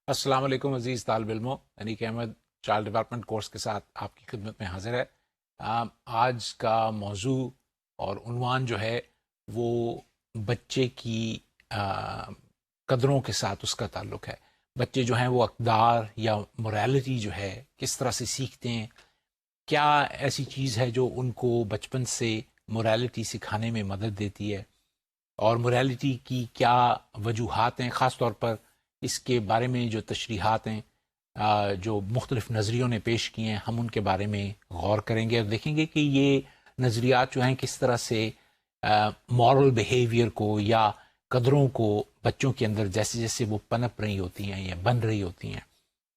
السلام علیکم عزیز طالب علموں، انیک احمد چائلڈ ڈیولپمنٹ کورس کے ساتھ آپ کی خدمت میں حاضر ہے۔ آج کا موضوع اور عنوان جو ہے وہ بچے کی قدروں کے ساتھ اس کا تعلق ہے۔ بچے جو ہیں وہ اقدار یا موریلٹی جو ہے کس طرح سے سیکھتے ہیں، کیا ایسی چیز ہے جو ان کو بچپن سے موریلٹی سکھانے میں مدد دیتی ہے، اور موریلٹی کی کیا وجوہات ہیں، خاص طور پر اس کے بارے میں جو تشریحات ہیں، جو مختلف نظریوں نے پیش کیے ہیں، ہم ان کے بارے میں غور کریں گے اور دیکھیں گے کہ یہ نظریات جو ہیں کس طرح سے مورل بیہیویئر کو یا قدروں کو بچوں کے اندر جیسے جیسے وہ پنپ رہی ہوتی ہیں یا بن رہی ہوتی ہیں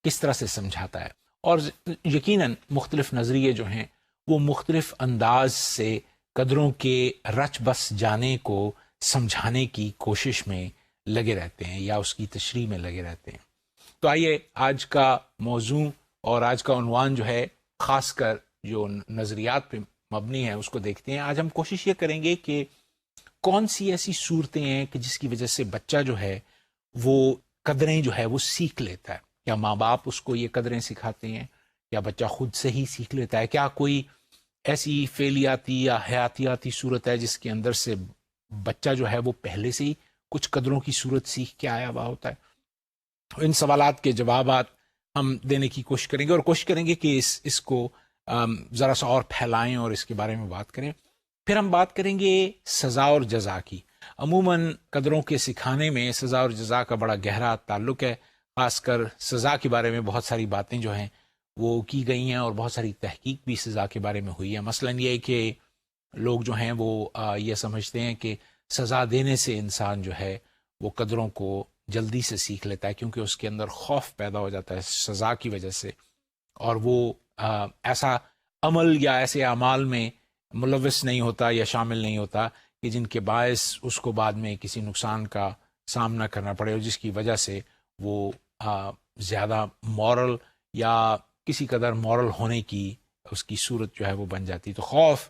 کس طرح سے سمجھاتا ہے۔ اور یقیناً مختلف نظریے جو ہیں وہ مختلف انداز سے قدروں کے رچ بس جانے کو سمجھانے کی کوشش میں لگے رہتے ہیں یا اس کی تشریح میں لگے رہتے ہیں۔ تو آئیے آج کا موضوع اور آج کا عنوان جو ہے خاص کر جو نظریات پہ مبنی ہے اس کو دیکھتے ہیں۔ آج ہم کوشش یہ کریں گے کہ کون سی ایسی صورتیں ہیں کہ جس کی وجہ سے بچہ جو ہے وہ قدریں جو ہے وہ سیکھ لیتا ہے، یا ماں باپ اس کو یہ قدریں سکھاتے ہیں یا بچہ خود سے ہی سیکھ لیتا ہے۔ کیا کوئی ایسی فعلیاتی یا حیاتیاتی صورت ہے جس کے اندر سے بچہ جو ہے وہ پہلے سے ہی کچھ قدروں کی صورت سیکھ کے آیا ہوا ہوتا ہے؟ ان سوالات کے جوابات ہم دینے کی کوشش کریں گے، اور کوشش کریں گے کہ اس کو ذرا سا اور پھیلائیں اور اس کے بارے میں بات کریں۔ پھر ہم بات کریں گے سزا اور جزا کی۔ عموماً قدروں کے سکھانے میں سزا اور جزا کا بڑا گہرا تعلق ہے، خاص کر سزا کے بارے میں بہت ساری باتیں جو ہیں وہ کی گئی ہیں اور بہت ساری تحقیق بھی سزا کے بارے میں ہوئی ہے۔ مثلاً یہ کہ لوگ جو ہیں وہ یہ سمجھتے ہیں کہ سزا دینے سے انسان جو ہے وہ قدروں کو جلدی سے سیکھ لیتا ہے، کیونکہ اس کے اندر خوف پیدا ہو جاتا ہے سزا کی وجہ سے، اور وہ ایسا عمل یا ایسے اعمال میں ملوث نہیں ہوتا یا شامل نہیں ہوتا کہ جن کے باعث اس کو بعد میں کسی نقصان کا سامنا کرنا پڑے، اور جس کی وجہ سے وہ زیادہ مورل یا کسی قدر مورل ہونے کی اس کی صورت جو ہے وہ بن جاتی۔ تو خوف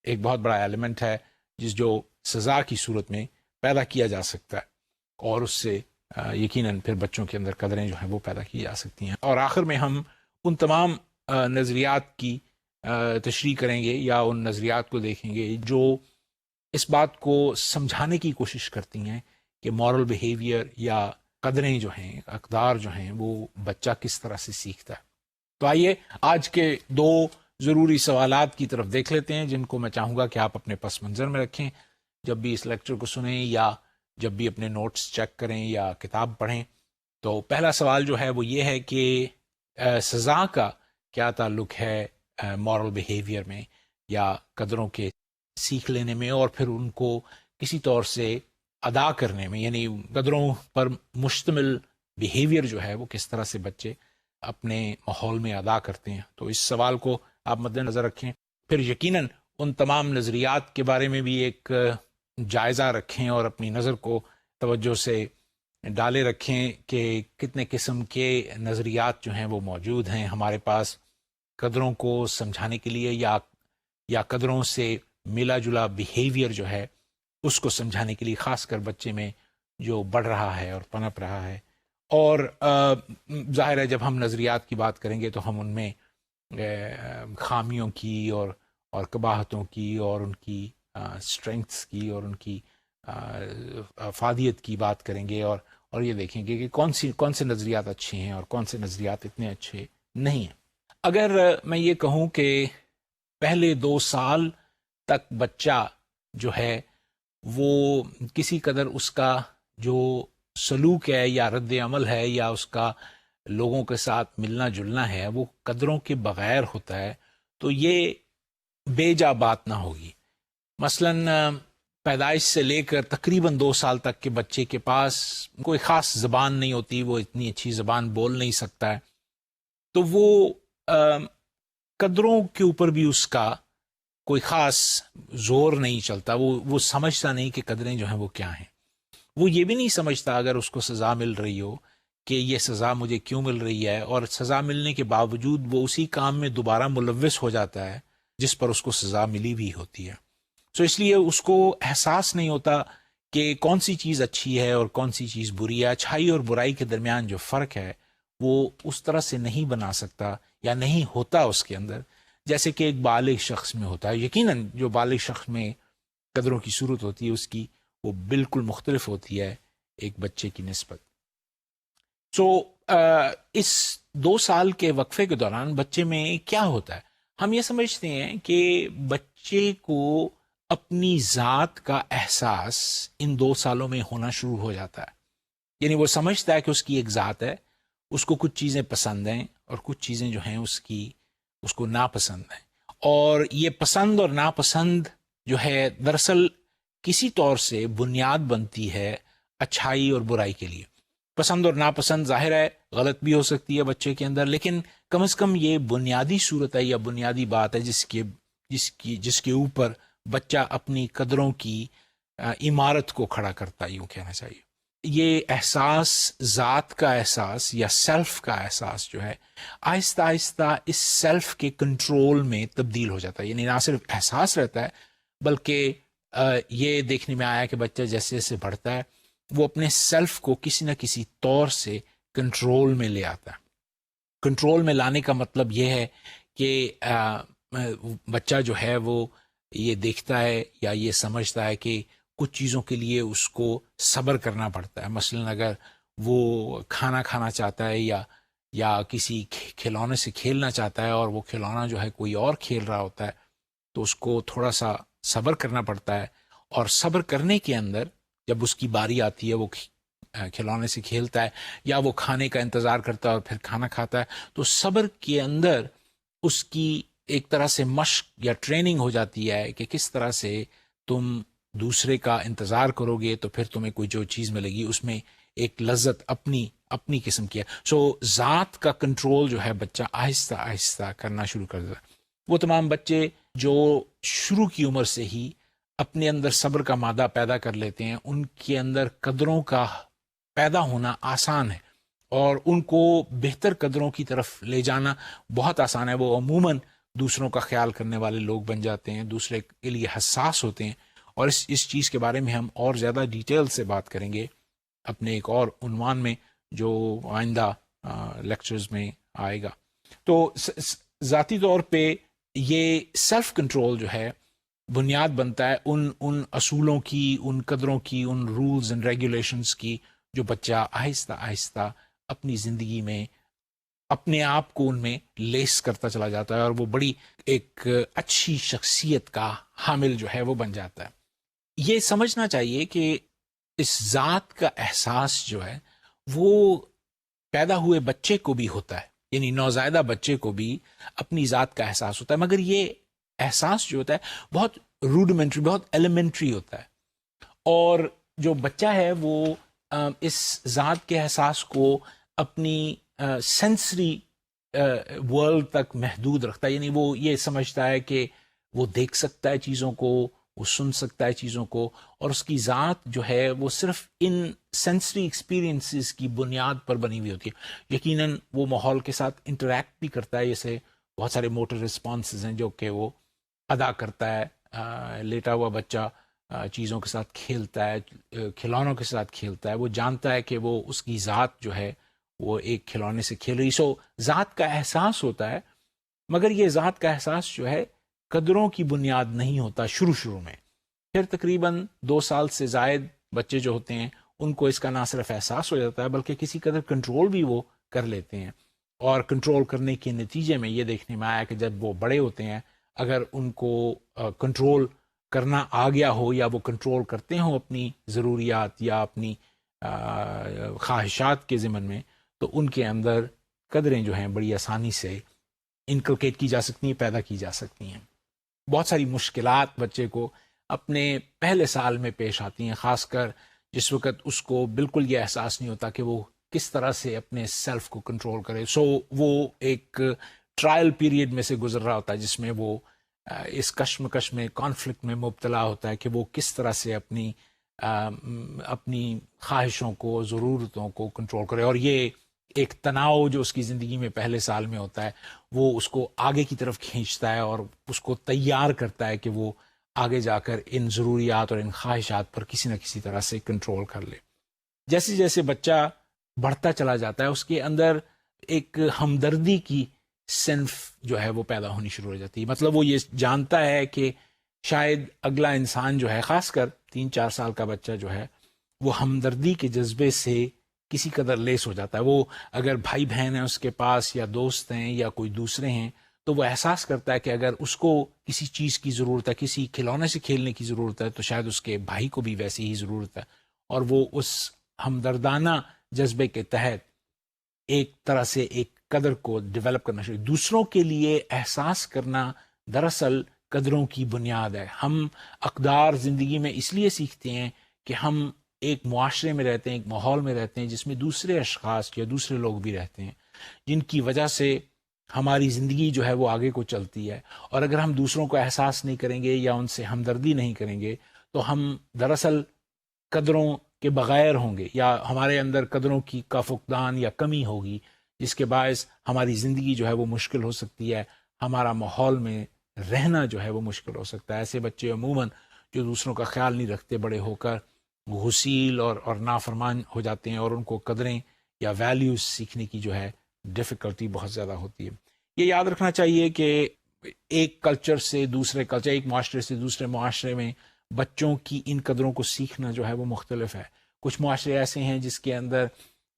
ایک بہت بڑا ایلیمنٹ ہے جو سزا کی صورت میں پیدا کیا جا سکتا ہے، اور اس سے یقیناً پھر بچوں کے اندر قدریں جو ہیں وہ پیدا کی جا سکتی ہیں۔ اور آخر میں ہم ان تمام نظریات کی تشریح کریں گے یا ان نظریات کو دیکھیں گے جو اس بات کو سمجھانے کی کوشش کرتی ہیں کہ مورل بیہیویئر یا قدریں جو ہیں، اقدار جو ہیں، وہ بچہ کس طرح سے سیکھتا ہے۔ تو آئیے آج کے دو ضروری سوالات کی طرف دیکھ لیتے ہیں جن کو میں چاہوں گا کہ آپ اپنے پس منظر میں رکھیں جب بھی اس لیکچر کو سنیں یا جب بھی اپنے نوٹس چیک کریں یا کتاب پڑھیں۔ تو پہلا سوال جو ہے وہ یہ ہے کہ سزا کا کیا تعلق ہے مورل بیہیویئر میں یا قدروں کے سیکھ لینے میں، اور پھر ان کو کسی طور سے ادا کرنے میں، یعنی قدروں پر مشتمل بیہیویئر جو ہے وہ کس طرح سے بچے اپنے ماحول میں ادا کرتے ہیں۔ تو اس سوال کو آپ مد نظر رکھیں، پھر یقیناً ان تمام نظریات کے بارے میں بھی ایک جائزہ رکھیں اور اپنی نظر کو توجہ سے ڈالے رکھیں کہ کتنے قسم کے نظریات جو ہیں وہ موجود ہیں ہمارے پاس قدروں کو سمجھانے کے لیے، یا قدروں سے ملا جلا بیہیویئر جو ہے اس کو سمجھانے کے لیے، خاص کر بچے میں جو بڑھ رہا ہے اور پنپ رہا ہے۔ اور ظاہر ہے جب ہم نظریات کی بات کریں گے تو ہم ان میں خامیوں کی اور قباحتوں کی اور ان کی اسٹرینگتھس کی اور ان کی افادیت کی بات کریں گے، اور یہ دیکھیں گے کہ کون سے نظریات اچھے ہیں اور کون سے نظریات اتنے اچھے نہیں ہیں۔ اگر میں یہ کہوں کہ پہلے 2 سال تک بچہ جو ہے وہ کسی قدر اس کا جو سلوک ہے یا رد عمل ہے یا اس کا لوگوں کے ساتھ ملنا جلنا ہے وہ قدروں کے بغیر ہوتا ہے، تو یہ بے جا بات نہ ہوگی۔ مثلاً پیدائش سے لے کر تقریباً 2 سال تک کے بچے کے پاس کوئی خاص زبان نہیں ہوتی، وہ اتنی اچھی زبان بول نہیں سکتا ہے، تو وہ قدروں کے اوپر بھی اس کا کوئی خاص زور نہیں چلتا، وہ سمجھتا نہیں کہ قدریں جو ہیں وہ کیا ہیں۔ وہ یہ بھی نہیں سمجھتا اگر اس کو سزا مل رہی ہو کہ یہ سزا مجھے کیوں مل رہی ہے، اور سزا ملنے کے باوجود وہ اسی کام میں دوبارہ ملوث ہو جاتا ہے جس پر اس کو سزا ملی بھی ہوتی ہے۔ سو اس لیے اس کو احساس نہیں ہوتا کہ کون سی چیز اچھی ہے اور کون سی چیز بری ہے، اچھائی اور برائی کے درمیان جو فرق ہے وہ اس طرح سے نہیں بنا سکتا یا نہیں ہوتا اس کے اندر جیسے کہ ایک بالغ شخص میں ہوتا ہے. یقیناً جو بالغ شخص میں قدروں کی صورت ہوتی ہے اس کی وہ بالکل مختلف ہوتی ہے ایک بچے کی نسبت. سو اس 2 سال کے وقفے کے دوران بچے میں کیا ہوتا ہے؟ ہم یہ سمجھتے ہیں کہ بچے کو اپنی ذات کا احساس ان 2 سالوں میں ہونا شروع ہو جاتا ہے. یعنی وہ سمجھتا ہے کہ اس کی ایک ذات ہے، اس کو کچھ چیزیں پسند ہیں اور کچھ چیزیں جو ہیں اس کو ناپسند ہیں. اور یہ پسند اور ناپسند جو ہے دراصل کسی طور سے بنیاد بنتی ہے اچھائی اور برائی کے لیے. پسند اور ناپسند ظاہر ہے غلط بھی ہو سکتی ہے بچے کے اندر، لیکن کم از کم یہ بنیادی صورت ہے یا بنیادی بات ہے جس کے اوپر بچہ اپنی قدروں کی عمارت کو کھڑا کرتا ہے، یوں کہنا چاہیے. یہ احساس، ذات کا احساس یا سیلف کا احساس جو ہے آہستہ آہستہ اس سیلف کے کنٹرول میں تبدیل ہو جاتا ہے. یعنی نہ صرف احساس رہتا ہے بلکہ یہ دیکھنے میں آیا کہ بچہ جیسے جیسے بڑھتا ہے وہ اپنے سیلف کو کسی نہ کسی طور سے کنٹرول میں لے آتا ہے. کنٹرول میں لانے کا مطلب یہ ہے کہ بچہ جو ہے وہ یہ دیکھتا ہے یا یہ سمجھتا ہے کہ کچھ چیزوں کے لیے اس کو صبر کرنا پڑتا ہے. مثلا اگر وہ کھانا کھانا چاہتا ہے یا کسی کھلونے سے کھیلنا چاہتا ہے اور وہ کھلونا جو ہے کوئی اور کھیل رہا ہوتا ہے تو اس کو تھوڑا سا صبر کرنا پڑتا ہے. اور صبر کرنے کے اندر جب اس کی باری آتی ہے وہ کھلونے سے کھیلتا ہے یا وہ کھانے کا انتظار کرتا ہے اور پھر کھانا کھاتا ہے، تو صبر کے اندر اس کی ایک طرح سے مشق یا ٹریننگ ہو جاتی ہے کہ کس طرح سے تم دوسرے کا انتظار کرو گے تو پھر تمہیں کوئی جو چیز ملے گی اس میں ایک لذت اپنی قسم کی ہے. سو ذات کا کنٹرول جو ہے بچہ آہستہ آہستہ کرنا شروع کر دیتا ہے. وہ تمام بچے جو شروع کی عمر سے ہی اپنے اندر صبر کا مادہ پیدا کر لیتے ہیں ان کے اندر قدروں کا پیدا ہونا آسان ہے اور ان کو بہتر قدروں کی طرف لے جانا بہت آسان ہے. وہ عموماً دوسروں کا خیال کرنے والے لوگ بن جاتے ہیں، دوسرے کے لیے حساس ہوتے ہیں. اور اس چیز کے بارے میں ہم اور زیادہ ڈیٹیل سے بات کریں گے اپنے ایک اور عنوان میں جو آئندہ لیکچرز میں آئے گا. تو ذاتی طور پہ یہ سیلف کنٹرول جو ہے بنیاد بنتا ہے ان اصولوں کی، ان قدروں کی، ان رولز اینڈ ریگولیشنز کی جو بچہ آہستہ آہستہ اپنی زندگی میں اپنے آپ کو ان میں لیس کرتا چلا جاتا ہے اور وہ بڑی ایک اچھی شخصیت کا حامل جو ہے وہ بن جاتا ہے. یہ سمجھنا چاہیے کہ اس ذات کا احساس جو ہے وہ پیدا ہوئے بچے کو بھی ہوتا ہے، یعنی نوزائیدہ بچے کو بھی اپنی ذات کا احساس ہوتا ہے، مگر یہ احساس جو ہوتا ہے بہت روڈیمنٹری، بہت ایلیمنٹری ہوتا ہے. اور جو بچہ ہے وہ اس ذات کے احساس کو اپنی سینسری ورلڈ تک محدود رکھتا ہے. یعنی وہ یہ سمجھتا ہے کہ وہ دیکھ سکتا ہے چیزوں کو، وہ سن سکتا ہے چیزوں کو، اور اس کی ذات جو ہے وہ صرف ان سینسری ایکسپیرینسز کی بنیاد پر بنی ہوئی ہوتی ہے. یقیناً وہ ماحول کے ساتھ انٹریکٹ بھی کرتا ہے، جیسے بہت سارے موٹر رسپانسز ہیں جو کہ وہ ادا کرتا ہے. لیٹا ہوا بچہ چیزوں کے ساتھ کھیلتا ہے، کھلونوں کے ساتھ کھیلتا ہے، وہ جانتا ہے کہ وہ اس کی ذات جو ہے وہ ایک کھلونے سے کھیل رہی. سو ذات کا احساس ہوتا ہے، مگر یہ ذات کا احساس جو ہے قدروں کی بنیاد نہیں ہوتا شروع میں. پھر تقریباً 2 سال سے زائد بچے جو ہوتے ہیں ان کو اس کا نہ صرف احساس ہو جاتا ہے بلکہ کسی قدر کنٹرول بھی وہ کر لیتے ہیں. اور کنٹرول کرنے کے نتیجے میں یہ دیکھنے میں آیا کہ جب وہ بڑے ہوتے ہیں اگر ان کو کنٹرول کرنا آ گیا ہو یا وہ کنٹرول کرتے ہوں اپنی ضروریات یا اپنی خواہشات کے ضمن میں، تو ان کے اندر قدریں جو ہیں بڑی آسانی سے انکلکیٹ کی جا سکتی ہیں، پیدا کی جا سکتی ہیں. بہت ساری مشکلات بچے کو اپنے پہلے سال میں پیش آتی ہیں، خاص کر جس وقت اس کو بالکل یہ احساس نہیں ہوتا کہ وہ کس طرح سے اپنے سیلف کو کنٹرول کرے. سو وہ ایک ٹرائل پیریڈ میں سے گزر رہا ہوتا ہے جس میں وہ اس کشمکش میں، کانفلکٹ میں مبتلا ہوتا ہے کہ وہ کس طرح سے اپنی خواہشوں کو، ضرورتوں کو کنٹرول کرے. اور یہ ایک تناؤ جو اس کی زندگی میں پہلے سال میں ہوتا ہے وہ اس کو آگے کی طرف کھینچتا ہے اور اس کو تیار کرتا ہے کہ وہ آگے جا کر ان ضروریات اور ان خواہشات پر کسی نہ کسی طرح سے کنٹرول کر لے. جیسے جیسے بچہ بڑھتا چلا جاتا ہے اس کے اندر ایک ہمدردی کی صنف جو ہے وہ پیدا ہونی شروع ہو جاتی ہے. مطلب وہ یہ جانتا ہے کہ شاید اگلا انسان جو ہے، خاص کر 3-4 سال کا بچہ جو ہے، وہ ہمدردی کے جذبے سے کسی قدر لیس ہو جاتا ہے. وہ اگر بھائی بہن ہیں اس کے پاس، یا دوست ہیں، یا کوئی دوسرے ہیں، تو وہ احساس کرتا ہے کہ اگر اس کو کسی چیز کی ضرورت ہے، کسی کھلونے سے کھیلنے کی ضرورت ہے، تو شاید اس کے بھائی کو بھی ویسی ہی ضرورت ہے. اور وہ اس ہمدردانہ جذبے کے تحت ایک طرح سے ایک قدر کو ڈیولپ کرنا شروع. دوسروں کے لیے احساس کرنا دراصل قدروں کی بنیاد ہے. ہم اقدار زندگی میں اس لیے سیکھتے ہیں کہ ہم ایک معاشرے میں رہتے ہیں، ایک ماحول میں رہتے ہیں جس میں دوسرے اشخاص یا دوسرے لوگ بھی رہتے ہیں، جن کی وجہ سے ہماری زندگی جو ہے وہ آگے کو چلتی ہے. اور اگر ہم دوسروں کو احساس نہیں کریں گے یا ان سے ہمدردی نہیں کریں گے، تو ہم دراصل قدروں کے بغیر ہوں گے، یا ہمارے اندر قدروں کا فقدان یا کمی ہوگی، جس کے باعث ہماری زندگی جو ہے وہ مشکل ہو سکتی ہے، ہمارا ماحول میں رہنا جو ہے وہ مشکل ہو سکتا ہے. ایسے بچے عموماً جو دوسروں کا خیال نہیں رکھتے، بڑے ہو کر غسیل اور نافرمان ہو جاتے ہیں، اور ان کو قدریں یا ویلیوز سیکھنے کی جو ہے ڈفیکلٹی بہت زیادہ ہوتی ہے. یہ یاد رکھنا چاہیے کہ ایک کلچر سے دوسرے کلچر، ایک معاشرے سے دوسرے معاشرے میں بچوں کی ان قدروں کو سیکھنا جو ہے وہ مختلف ہے. کچھ معاشرے ایسے ہیں جس کے اندر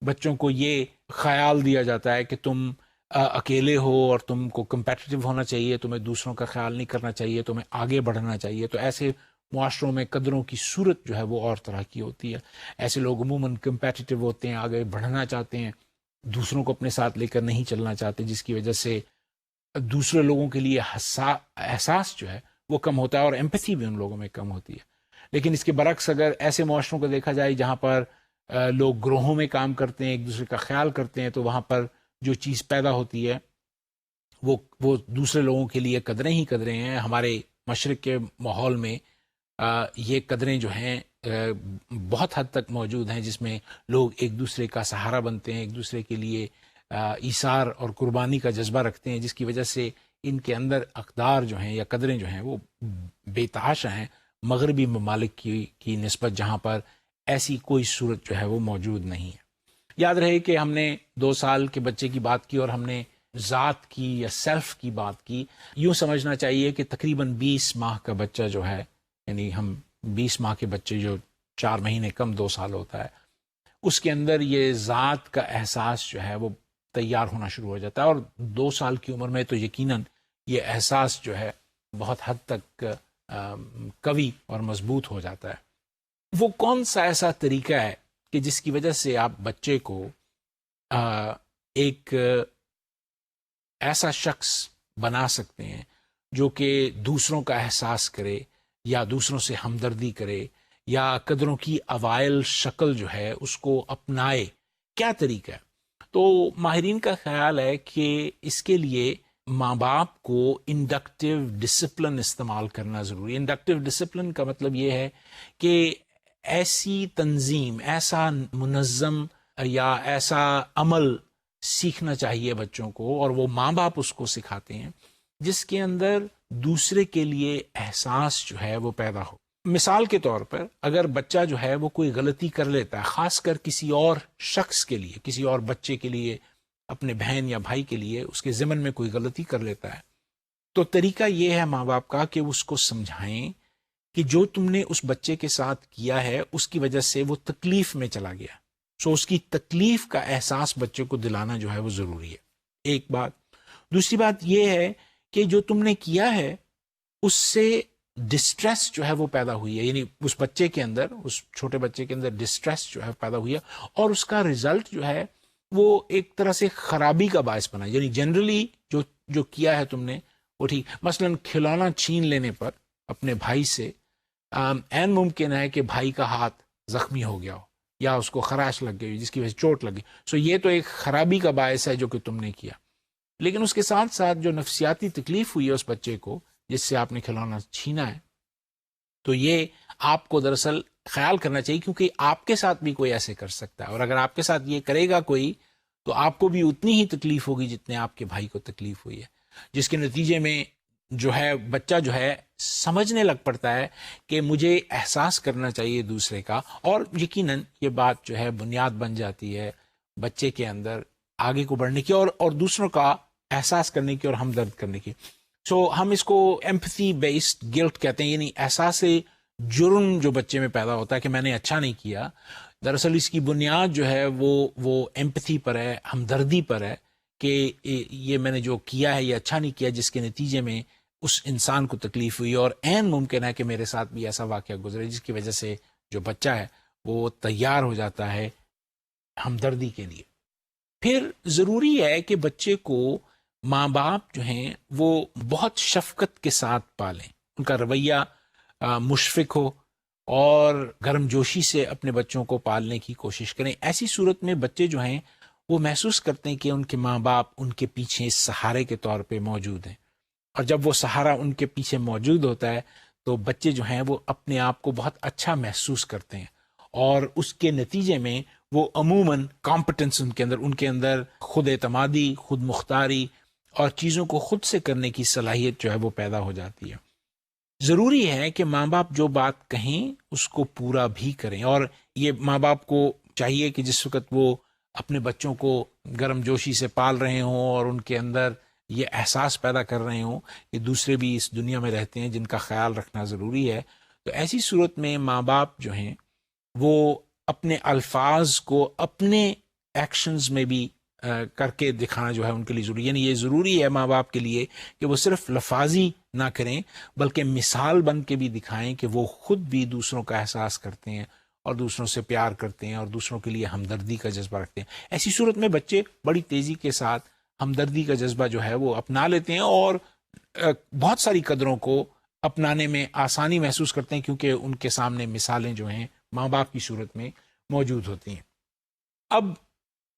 بچوں کو یہ خیال دیا جاتا ہے کہ تم اکیلے ہو اور تم کو کمپیٹیٹو ہونا چاہیے، تمہیں دوسروں کا خیال نہیں کرنا چاہیے، تمہیں آگے بڑھنا چاہیے. تو ایسے معاشروں میں قدروں کی صورت جو ہے وہ اور طرح کی ہوتی ہے. ایسے لوگ عموماً کمپیٹیٹو ہوتے ہیں، آگے بڑھنا چاہتے ہیں، دوسروں کو اپنے ساتھ لے کر نہیں چلنا چاہتے، جس کی وجہ سے دوسرے لوگوں کے لیے احساس جو ہے وہ کم ہوتا ہے، اور ایمپتھی بھی ان لوگوں میں کم ہوتی ہے. لیکن اس کے برعکس اگر ایسے معاشروں کو دیکھا جائے جہاں پر لوگ گروہوں میں کام کرتے ہیں، ایک دوسرے کا خیال کرتے ہیں، تو وہاں پر جو چیز پیدا ہوتی ہے وہ دوسرے لوگوں کے لیے قدریں ہی قدریں ہیں. ہمارے مشرق کے ماحول میں یہ قدریں جو ہیں بہت حد تک موجود ہیں، جس میں لوگ ایک دوسرے کا سہارا بنتے ہیں، ایک دوسرے کے لیے ایثار اور قربانی کا جذبہ رکھتے ہیں، جس کی وجہ سے ان کے اندر اقدار جو ہیں یا قدریں جو ہیں وہ بے تحاشا ہیں مغربی ممالک کی نسبت، جہاں پر ایسی کوئی صورت جو ہے وہ موجود نہیں ہے. یاد رہے کہ ہم نے 2 سال کے بچے کی بات کی، اور ہم نے ذات کی یا سیلف کی بات کی. یوں سمجھنا چاہیے کہ تقریباً 20 ماہ کا بچہ جو ہے، یعنی ہم 20 ماہ کے بچے جو 4 مہینے کم 2 سال ہوتا ہے، اس کے اندر یہ ذات کا احساس جو ہے وہ تیار ہونا شروع ہو جاتا ہے. اور 2 سال کی عمر میں تو یقیناً یہ احساس جو ہے بہت حد تک قوی اور مضبوط ہو جاتا ہے. وہ کون سا ایسا طریقہ ہے کہ جس کی وجہ سے آپ بچے کو ایک ایسا شخص بنا سکتے ہیں جو کہ دوسروں کا احساس کرے، یا دوسروں سے ہمدردی کرے، یا قدروں کی اوائل شکل جو ہے اس کو اپنائے؟ کیا طریقہ ہے؟ تو ماہرین کا خیال ہے کہ اس کے لیے ماں باپ کو انڈکٹیو ڈسپلن استعمال کرنا ضروری ہے. انڈکٹیو ڈسپلن کا مطلب یہ ہے کہ ایسی تنظیم، ایسا منظم یا ایسا عمل سیکھنا چاہیے بچوں کو، اور وہ ماں باپ اس کو سکھاتے ہیں، جس کے اندر دوسرے کے لیے احساس جو ہے وہ پیدا ہو. مثال کے طور پر اگر بچہ جو ہے وہ کوئی غلطی کر لیتا ہے، خاص کر کسی اور شخص کے لیے، کسی اور بچے کے لیے، اپنے بہن یا بھائی کے لیے اس کے ضمن میں کوئی غلطی کر لیتا ہے، تو طریقہ یہ ہے ماں باپ کا کہ اس کو سمجھائیں کہ جو تم نے اس بچے کے ساتھ کیا ہے اس کی وجہ سے وہ تکلیف میں چلا گیا. اس کی تکلیف کا احساس بچے کو دلانا جو ہے وہ ضروری ہے. ایک بات. دوسری بات یہ ہے کہ جو تم نے کیا ہے اس سے ڈسٹریس جو ہے وہ پیدا ہوئی ہے، یعنی اس بچے کے اندر، اس چھوٹے بچے کے اندر ڈسٹریس جو ہے پیدا ہوئی ہے، اور اس کا رزلٹ جو ہے وہ ایک طرح سے خرابی کا باعث بنا. یعنی جنرلی جو کیا ہے تم نے وہ ٹھیک. مثلا کھلونا چھین لینے پر اپنے بھائی سے عین ممکن ہے کہ بھائی کا ہاتھ زخمی ہو گیا ہو، یا اس کو خراش لگ گئی جس کی وجہ سے چوٹ لگی. یہ تو ایک خرابی کا باعث ہے جو کہ تم نے کیا. لیکن اس کے ساتھ ساتھ جو نفسیاتی تکلیف ہوئی ہے اس بچے کو جس سے آپ نے کھلونا چھینا ہے، تو یہ آپ کو دراصل خیال کرنا چاہیے، کیونکہ آپ کے ساتھ بھی کوئی ایسے کر سکتا ہے، اور اگر آپ کے ساتھ یہ کرے گا کوئی، تو آپ کو بھی اتنی ہی تکلیف ہوگی جتنے آپ کے بھائی کو تکلیف ہوئی ہے. جس کے نتیجے میں جو ہے بچہ جو ہے سمجھنے لگ پڑتا ہے کہ مجھے احساس کرنا چاہیے دوسرے کا. اور یقیناً یہ بات جو ہے بنیاد بن جاتی ہے بچے کے اندر آگے کو بڑھنے کی اور دوسروں کا احساس کرنے کی اور ہمدرد کرنے کی. سو ہم اس کو ایمپتھی بیسڈ گلٹ کہتے ہیں، یعنی احساس جرم جو بچے میں پیدا ہوتا ہے کہ میں نے اچھا نہیں کیا. دراصل اس کی بنیاد جو ہے وہ ایمپتھی پر ہے، ہمدردی پر ہے کہ یہ میں نے جو کیا ہے یہ اچھا نہیں کیا، جس کے نتیجے میں اس انسان کو تکلیف ہوئی، اور عین ممکن ہے کہ میرے ساتھ بھی ایسا واقعہ گزرے جس کی وجہ سے جو بچہ ہے وہ تیار ہو جاتا ہے ہمدردی کے لیے. پھر ضروری ہے کہ بچے کو ماں باپ جو ہیں وہ بہت شفقت کے ساتھ پالیں، ان کا رویہ مشفق ہو اور گرم جوشی سے اپنے بچوں کو پالنے کی کوشش کریں. ایسی صورت میں بچے جو ہیں وہ محسوس کرتے ہیں کہ ان کے ماں باپ ان کے پیچھے سہارے کے طور پہ موجود ہیں، اور جب وہ سہارا ان کے پیچھے موجود ہوتا ہے تو بچے جو ہیں وہ اپنے آپ کو بہت اچھا محسوس کرتے ہیں، اور اس کے نتیجے میں وہ عموماً کمپٹنس ان کے اندر خود اعتمادی، خود مختاری اور چیزوں کو خود سے کرنے کی صلاحیت جو ہے وہ پیدا ہو جاتی ہے. ضروری ہے کہ ماں باپ جو بات کہیں اس کو پورا بھی کریں، اور یہ ماں باپ کو چاہیے کہ جس وقت وہ اپنے بچوں کو گرم جوشی سے پال رہے ہوں اور ان کے اندر یہ احساس پیدا کر رہے ہوں کہ دوسرے بھی اس دنیا میں رہتے ہیں جن کا خیال رکھنا ضروری ہے، تو ایسی صورت میں ماں باپ جو ہیں وہ اپنے الفاظ کو اپنے ایکشنز میں بھی کر کے دکھانا جو ہے ان کے لیے ضروری ہے. یعنی یہ ضروری ہے ماں باپ کے لیے کہ وہ صرف لفاظی نہ کریں بلکہ مثال بن کے بھی دکھائیں کہ وہ خود بھی دوسروں کا احساس کرتے ہیں اور دوسروں سے پیار کرتے ہیں اور دوسروں کے لیے ہمدردی کا جذبہ رکھتے ہیں. ایسی صورت میں بچے بڑی تیزی کے ساتھ ہمدردی کا جذبہ جو ہے وہ اپنا لیتے ہیں اور بہت ساری قدروں کو اپنانے میں آسانی محسوس کرتے ہیں، کیونکہ ان کے سامنے مثالیں جو ہیں ماں باپ کی صورت میں موجود ہوتی ہیں. اب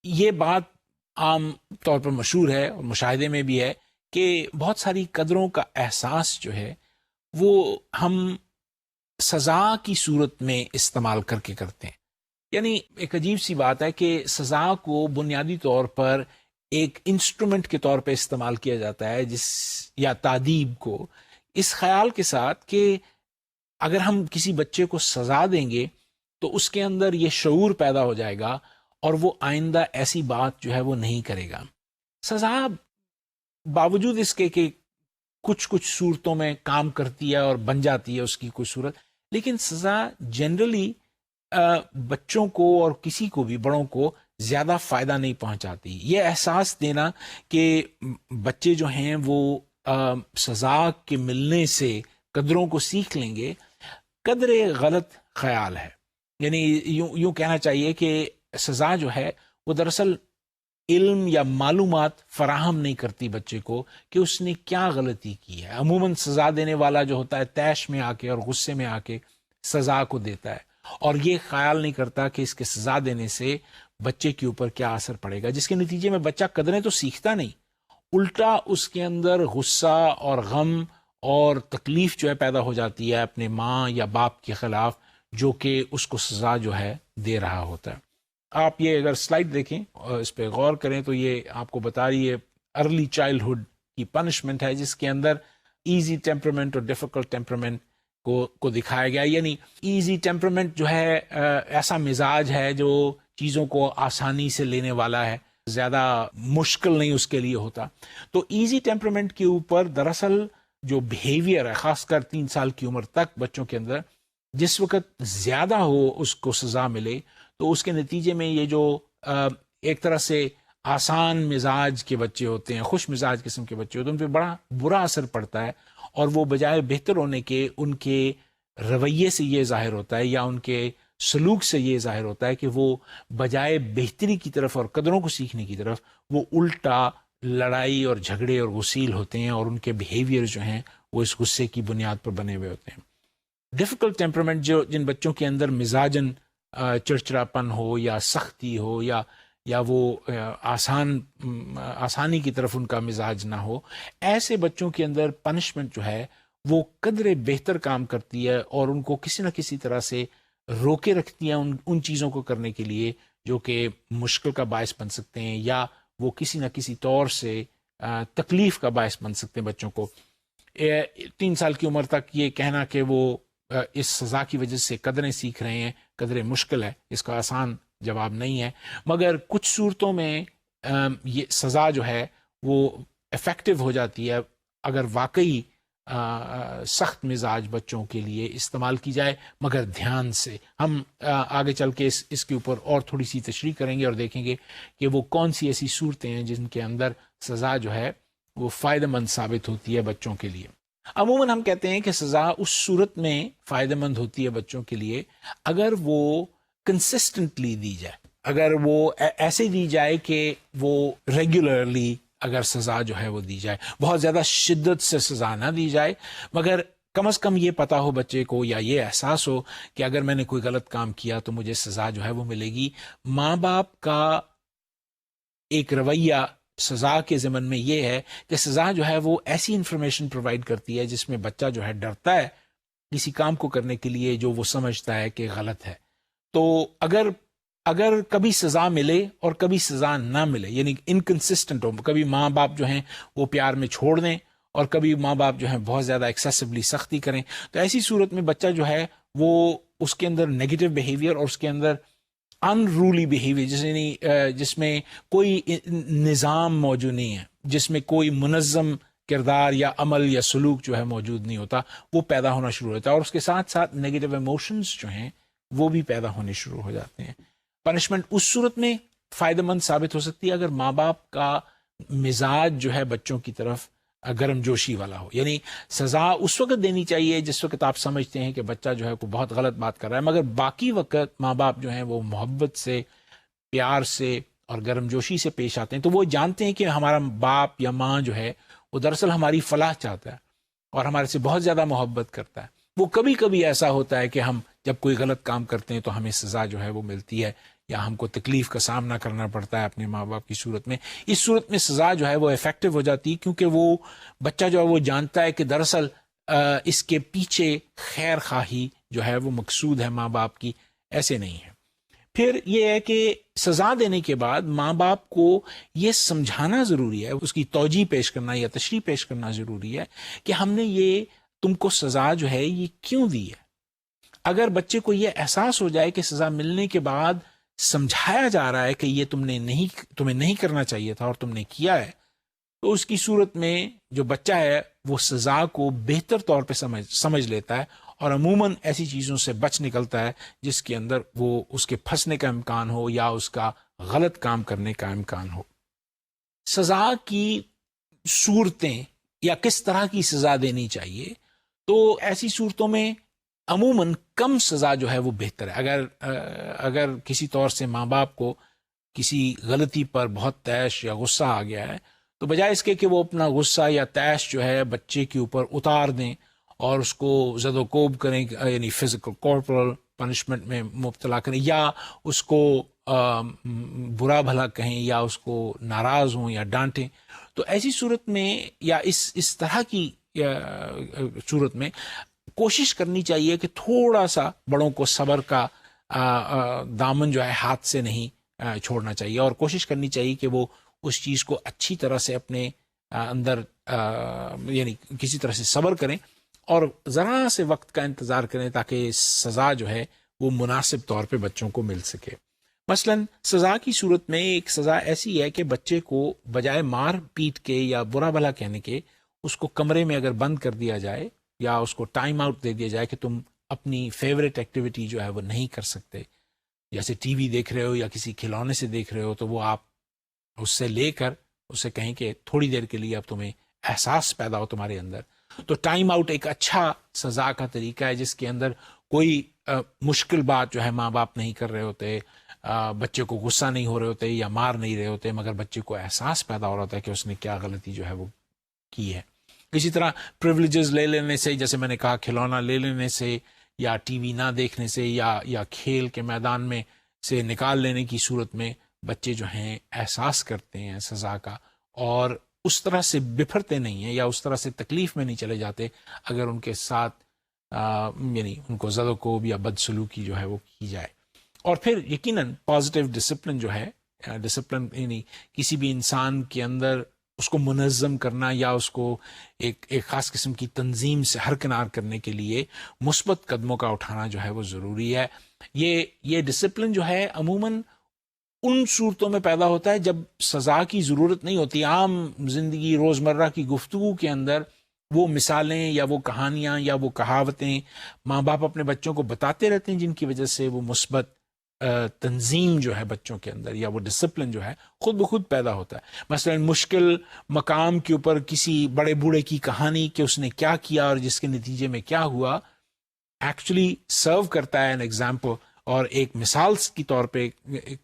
یہ بات عام طور پر مشہور ہے اور مشاہدے میں بھی ہے کہ بہت ساری قدروں کا احساس جو ہے وہ ہم سزا کی صورت میں استعمال کر کے کرتے ہیں. یعنی ایک عجیب سی بات ہے کہ سزا کو بنیادی طور پر ایک انسٹرومنٹ کے طور پہ استعمال کیا جاتا ہے، یا تعدیب کو اس خیال کے ساتھ کہ اگر ہم کسی بچے کو سزا دیں گے تو اس کے اندر یہ شعور پیدا ہو جائے گا اور وہ آئندہ ایسی بات جو ہے وہ نہیں کرے گا. سزا باوجود اس کے کہ کچھ صورتوں میں کام کرتی ہے اور بن جاتی ہے اس کی کوئی صورت، لیکن سزا جنرلی بچوں کو اور کسی کو بھی بڑوں کو زیادہ فائدہ نہیں پہنچاتی. یہ احساس دینا کہ بچے جو ہیں وہ سزا کے ملنے سے قدروں کو سیکھ لیں گے، قدر غلط خیال ہے. یعنی یوں کہنا چاہیے کہ سزا جو ہے وہ دراصل علم یا معلومات فراہم نہیں کرتی بچے کو کہ اس نے کیا غلطی کی ہے. عموماً سزا دینے والا جو ہوتا ہے طیش میں آ کے اور غصے میں آ کے سزا کو دیتا ہے، اور یہ خیال نہیں کرتا کہ اس کے سزا دینے سے بچے کے اوپر کیا اثر پڑے گا، جس کے نتیجے میں بچہ قدریں تو سیکھتا نہیں، الٹا اس کے اندر غصہ اور غم اور تکلیف جو ہے پیدا ہو جاتی ہے اپنے ماں یا باپ کے خلاف، جو کہ اس کو سزا جو ہے دے رہا ہوتا ہے. آپ یہ اگر سلائڈ دیکھیں اس پہ غور کریں تو یہ آپ کو بتا رہی ہے ارلی چائلڈہڈ کی پنشمنٹ ہے، جس کے اندر ایزی ٹیمپرمنٹ اور ڈیفیکلٹ ٹیمپرمنٹ کو دکھایا گیا. یعنی ایزی ٹیمپرمنٹ جو ہے ایسا مزاج ہے جو چیزوں کو آسانی سے لینے والا ہے، زیادہ مشکل نہیں اس کے لیے ہوتا. تو ایزی ٹیمپرمنٹ کے اوپر دراصل جو بیہیویئر ہے، خاص کر 3 سال کی عمر تک بچوں کے اندر، جس وقت زیادہ ہو اس کو سزا ملے تو اس کے نتیجے میں یہ جو ایک طرح سے آسان مزاج کے بچے ہوتے ہیں، خوش مزاج قسم کے بچے ہوتے ہیں، ان پہ بڑا برا اثر پڑتا ہے، اور وہ بجائے بہتر ہونے کے ان کے رویے سے یہ ظاہر ہوتا ہے یا ان کے سلوک سے یہ ظاہر ہوتا ہے کہ وہ بجائے بہتری کی طرف اور قدروں کو سیکھنے کی طرف وہ الٹا لڑائی اور جھگڑے اور غسیل ہوتے ہیں، اور ان کے بیہیویئر جو ہیں وہ اس غصے کی بنیاد پر بنے ہوئے ہوتے ہیں. ڈیفیکلٹ ٹیمپرمنٹ جن بچوں کے اندر مزاجن چڑچڑاپن ہو یا سختی ہو یا وہ آسانی کی طرف ان کا مزاج نہ ہو، ایسے بچوں کے اندر پنشمنٹ جو ہے وہ قدرے بہتر کام کرتی ہے اور ان کو کسی نہ کسی طرح سے روکے رکھتی ہیں ان چیزوں کو کرنے کے لیے جو کہ مشکل کا باعث بن سکتے ہیں یا وہ کسی نہ کسی طور سے تکلیف کا باعث بن سکتے ہیں بچوں کو. 3 سال کی عمر تک یہ کہنا کہ وہ اس سزا کی وجہ سے قدریں سیکھ رہے ہیں، قدریں مشکل ہے، اس کا آسان جواب نہیں ہے، مگر کچھ صورتوں میں یہ سزا جو ہے وہ افیکٹو ہو جاتی ہے اگر واقعی سخت مزاج بچوں کے لیے استعمال کی جائے، مگر دھیان سے. ہم آگے چل کے اس کے اوپر اور تھوڑی سی تشریح کریں گے اور دیکھیں گے کہ وہ کون سی ایسی صورتیں ہیں جن کے اندر سزا جو ہے وہ فائدہ مند ثابت ہوتی ہے بچوں کے لیے. عموماً ہم کہتے ہیں کہ سزا اس صورت میں فائدہ مند ہوتی ہے بچوں کے لیے اگر وہ کنسسٹنٹلی دی جائے، اگر وہ ایسے دی جائے کہ وہ ریگولرلی اگر سزا جو ہے وہ دی جائے. بہت زیادہ شدت سے سزا نہ دی جائے، مگر کم از کم یہ پتا ہو بچے کو یا یہ احساس ہو کہ اگر میں نے کوئی غلط کام کیا تو مجھے سزا جو ہے وہ ملے گی. ماں باپ کا ایک رویہ سزا کے ضمن میں یہ ہے کہ سزا جو ہے وہ ایسی انفارمیشن پرووائڈ کرتی ہے جس میں بچہ جو ہے ڈرتا ہے کسی کام کو کرنے کے لیے جو وہ سمجھتا ہے کہ غلط ہے. تو اگر کبھی سزا ملے اور کبھی سزا نہ ملے، یعنی انکنسسٹنٹ ہو، کبھی ماں باپ جو ہیں وہ پیار میں چھوڑ دیں اور کبھی ماں باپ جو ہیں بہت زیادہ ایکسیسولی سختی کریں، تو ایسی صورت میں بچہ جو ہے وہ اس کے اندر نیگیٹو بیہیویئر اور اس کے اندر ان رولی بیہیویئر، جس میں کوئی نظام موجود نہیں ہے، جس میں کوئی منظم کردار یا عمل یا سلوک جو ہے موجود نہیں ہوتا، وہ پیدا ہونا شروع ہوتا ہے. اور اس کے ساتھ ساتھ نیگیٹو ایموشنز جو ہیں وہ بھی پیدا ہونے شروع ہو جاتے ہیں. پنشمنٹ اس صورت میں فائدہ مند ثابت ہو سکتی ہے اگر ماں باپ کا مزاج جو ہے بچوں کی طرف گرم جوشی والا ہو. یعنی سزا اس وقت دینی چاہیے جس وقت آپ سمجھتے ہیں کہ بچہ جو ہے کوئی بہت غلط بات کر رہا ہے، مگر باقی وقت ماں باپ جو ہیں وہ محبت سے، پیار سے اور گرم جوشی سے پیش آتے ہیں، تو وہ جانتے ہیں کہ ہمارا باپ یا ماں جو ہے وہ دراصل ہماری فلاح چاہتا ہے اور ہمارے سے بہت زیادہ محبت کرتا ہے. وہ کبھی کبھی ایسا ہوتا ہے کہ ہم جب کوئی غلط کام کرتے ہیں تو ہمیں سزا جو ہے وہ ملتی ہے یا ہم کو تکلیف کا سامنا کرنا پڑتا ہے اپنے ماں باپ کی صورت میں. اس صورت میں سزا جو ہے وہ افیکٹو ہو جاتی ہے کیونکہ وہ بچہ جو ہے وہ جانتا ہے کہ دراصل اس کے پیچھے خیر خواہی جو ہے وہ مقصود ہے ماں باپ کی، ایسے نہیں ہے. پھر یہ ہے کہ سزا دینے کے بعد ماں باپ کو یہ سمجھانا ضروری ہے، اس کی توجیہ پیش کرنا یا تشریح پیش کرنا ضروری ہے کہ ہم نے یہ تم کو سزا جو ہے یہ کیوں دی ہے. اگر بچے کو یہ احساس ہو جائے کہ سزا ملنے کے بعد سمجھایا جا رہا ہے کہ یہ تمہیں نہیں کرنا چاہیے تھا اور تم نے کیا ہے، تو اس کی صورت میں جو بچہ ہے وہ سزا کو بہتر طور پہ سمجھ لیتا ہے اور عموماً ایسی چیزوں سے بچ نکلتا ہے جس کے اندر وہ اس کے پھنسنے کا امکان ہو یا اس کا غلط کام کرنے کا امکان ہو. سزا کی صورتیں یا کس طرح کی سزا دینی چاہیے، تو ایسی صورتوں میں عموماً کم سزا جو ہے وہ بہتر ہے. اگر کسی طور سے ماں باپ کو کسی غلطی پر بہت طیش یا غصہ آ گیا ہے تو بجائے اس کے کہ وہ اپنا غصہ یا طیش جو ہے بچے کے اوپر اتار دیں اور اس کو زد و کوب کریں، یعنی فزیکل کارپورل پنشمنٹ میں مبتلا کریں یا اس کو برا بھلا کہیں یا اس کو ناراض ہوں یا ڈانٹیں، تو ایسی صورت میں یا اس طرح کی صورت میں کوشش کرنی چاہیے کہ تھوڑا سا بڑوں کو صبر کا دامن جو ہے ہاتھ سے نہیں چھوڑنا چاہیے اور کوشش کرنی چاہیے کہ وہ اس چیز کو اچھی طرح سے اپنے اندر یعنی کسی طرح سے صبر کریں اور ذرا سے وقت کا انتظار کریں تاکہ سزا جو ہے وہ مناسب طور پہ بچوں کو مل سکے. مثلا سزا کی صورت میں ایک سزا ایسی ہے کہ بچے کو بجائے مار پیٹ کے یا برا بھلا کہنے کے اس کو کمرے میں اگر بند کر دیا جائے یا اس کو ٹائم آؤٹ دے دیا جائے کہ تم اپنی فیوریٹ ایکٹیویٹی جو ہے وہ نہیں کر سکتے، جیسے ٹی وی دیکھ رہے ہو یا کسی کھلونے سے دیکھ رہے ہو، تو وہ آپ اس سے لے کر اسے کہیں کہ تھوڑی دیر کے لیے اب تمہیں احساس پیدا ہو تمہارے اندر. تو ٹائم آؤٹ ایک اچھا سزا کا طریقہ ہے جس کے اندر کوئی مشکل بات جو ہے ماں باپ نہیں کر رہے ہوتے، بچے کو غصہ نہیں ہو رہے ہوتے یا مار نہیں رہے ہوتے، مگر بچے کو احساس پیدا ہو رہا ہوتا ہے کہ اس نے کیا غلطی جو ہے وہ کی ہے. اسی طرح پریولیجز لے لینے سے، جیسے میں نے کہا کھلونا لے لینے سے یا ٹی وی نہ دیکھنے سے یا کھیل کے میدان میں سے نکال لینے کی صورت میں بچے جو ہیں احساس کرتے ہیں سزا کا اور اس طرح سے بپھرتے نہیں ہیں یا اس طرح سے تکلیف میں نہیں چلے جاتے اگر ان کے ساتھ یعنی ان کو زد و کوب یا بدسلوکی جو ہے وہ کی جائے. اور پھر یقیناً پازیٹیو ڈسپلن جو ہے، ڈسپلن یعنی کسی بھی انسان کے اندر اس کو منظم کرنا یا اس کو ایک خاص قسم کی تنظیم سے ہرکنار کرنے کے لیے مثبت قدموں کا اٹھانا جو ہے وہ ضروری ہے. یہ ڈسپلن جو ہے عموماً ان صورتوں میں پیدا ہوتا ہے جب سزا کی ضرورت نہیں ہوتی. عام زندگی روزمرہ کی گفتگو کے اندر وہ مثالیں یا وہ کہانیاں یا وہ کہاوتیں ماں باپ اپنے بچوں کو بتاتے رہتے ہیں، جن کی وجہ سے وہ مثبت تنظیم جو ہے بچوں کے اندر یا وہ ڈسپلن جو ہے خود بخود پیدا ہوتا ہے. مثلا مشکل مقام کے اوپر کسی بڑے بوڑھے کی کہانی کہ اس نے کیا کیا اور جس کے نتیجے میں کیا ہوا ایکچولی سرو کرتا ہے این ایگزامپل، اور ایک مثال کی طور پہ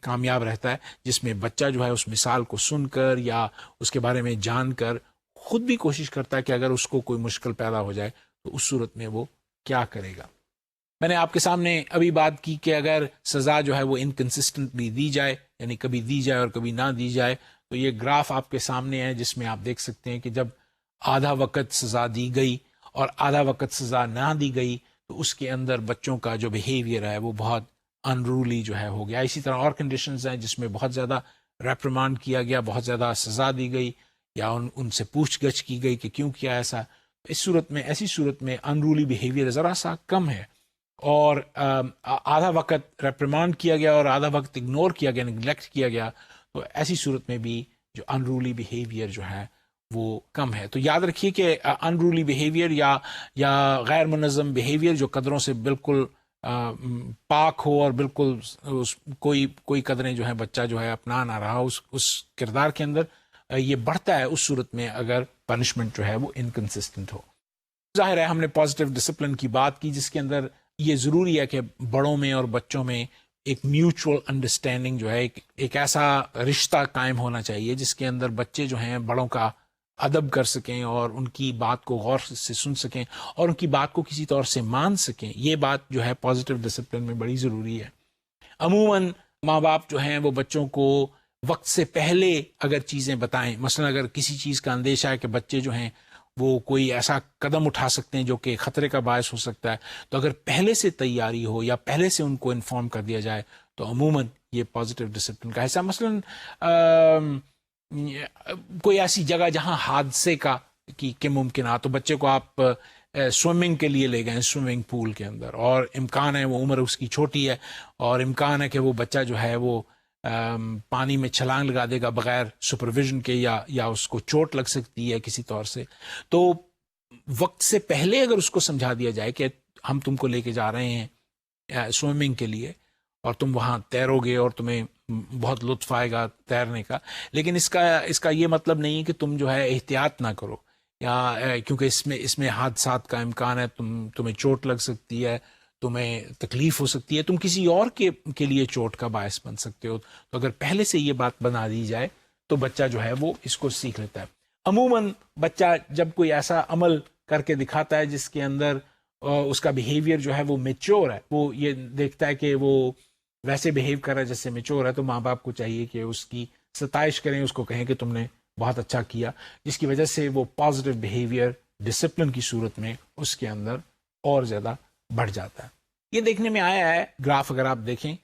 کامیاب رہتا ہے، جس میں بچہ جو ہے اس مثال کو سن کر یا اس کے بارے میں جان کر خود بھی کوشش کرتا ہے کہ اگر اس کو کوئی مشکل پیدا ہو جائے تو اس صورت میں وہ کیا کرے گا. میں نے آپ کے سامنے ابھی بات کی کہ اگر سزا جو ہے وہ انکنسسٹنٹلی دی جائے، یعنی کبھی دی جائے اور کبھی نہ دی جائے، تو یہ گراف آپ کے سامنے ہے جس میں آپ دیکھ سکتے ہیں کہ جب آدھا وقت سزا دی گئی اور آدھا وقت سزا نہ دی گئی تو اس کے اندر بچوں کا جو بیہیویئر ہے وہ بہت انرولی جو ہے ہو گیا. اسی طرح اور کنڈیشنز ہیں جس میں بہت زیادہ ریپریمانڈ کیا گیا، بہت زیادہ سزا دی گئی یا ان سے پوچھ گچھ کی گئی کہ کیوں کیا ایسا. اس صورت میں، ایسی صورت میں انرولی بیہیویئر ذرا سا کم ہے، اور آدھا وقت ریپریمانڈ کیا گیا اور آدھا وقت اگنور کیا گیا، نگلیکٹ کیا گیا، تو ایسی صورت میں بھی جو انرولی بیہیویئر جو ہے وہ کم ہے. تو یاد رکھیے کہ انرولی بیہیویئر یا غیر منظم بیہیویئر جو قدروں سے بالکل پاک ہو اور بالکل کوئی قدریں جو ہیں بچہ جو ہے اپنا نہ رہا اس کردار کے اندر، یہ بڑھتا ہے اس صورت میں اگر پنشمنٹ جو ہے وہ انکنسسٹنٹ ہو. ظاہر ہے ہم نے پازیٹیو ڈسپلن کی بات کی، جس کے اندر یہ ضروری ہے کہ بڑوں میں اور بچوں میں ایک میوچول انڈرسٹینڈنگ جو ہے، ایک ایسا رشتہ قائم ہونا چاہیے جس کے اندر بچے جو ہیں بڑوں کا ادب کر سکیں اور ان کی بات کو غور سے سن سکیں اور ان کی بات کو کسی طور سے مان سکیں. یہ بات جو ہے پازیٹیو ڈسپلن میں بڑی ضروری ہے. عموماً ماں باپ جو ہیں وہ بچوں کو وقت سے پہلے اگر چیزیں بتائیں، مثلا اگر کسی چیز کا اندیشہ ہے کہ بچے جو ہیں وہ کوئی ایسا قدم اٹھا سکتے ہیں جو کہ خطرے کا باعث ہو سکتا ہے، تو اگر پہلے سے تیاری ہو یا پہلے سے ان کو انفارم کر دیا جائے تو عموماً یہ پازیٹیو ڈسپلن کا حصہ. مثلا کوئی ایسی جگہ جہاں حادثے کے ممکنات، تو بچے کو آپ سوئمنگ کے لیے لے گئے سوئمنگ پول کے اندر، اور امکان ہے وہ عمر اس کی چھوٹی ہے اور امکان ہے کہ وہ بچہ جو ہے وہ پانی میں چھلانگ لگا دے گا بغیر سپرویژن کے یا اس کو چوٹ لگ سکتی ہے کسی طور سے. تو وقت سے پہلے اگر اس کو سمجھا دیا جائے کہ ہم تم کو لے کے جا رہے ہیں سوئمنگ کے لیے اور تم وہاں تیرو گے اور تمہیں بہت لطف آئے گا تیرنے کا، لیکن اس کا یہ مطلب نہیں ہے کہ تم جو ہے احتیاط نہ کرو، یا کیونکہ اس میں حادثات کا امکان ہے، تمہیں چوٹ لگ سکتی ہے، تمہیں تکلیف ہو سکتی ہے، تم کسی اور کے لیے چوٹ کا باعث بن سکتے ہو. تو اگر پہلے سے یہ بات بنا دی جائے تو بچہ جو ہے وہ اس کو سیکھ لیتا ہے. عموماً بچہ جب کوئی ایسا عمل کر کے دکھاتا ہے جس کے اندر اس کا بیہیویئر جو ہے وہ میچور ہے، وہ یہ دیکھتا ہے کہ وہ ویسے بیہیو کر رہا ہے جیسے میچور ہے، تو ماں باپ کو چاہیے کہ اس کی ستائش کریں، اس کو کہیں کہ تم نے بہت اچھا کیا، جس کی وجہ سے وہ پازیٹیو بیہیویئر ڈسپلن کی صورت میں اس کے اندر اور زیادہ بڑھ جاتا ہے. یہ دیکھنے میں آیا ہے گراف اگر آپ دیکھیں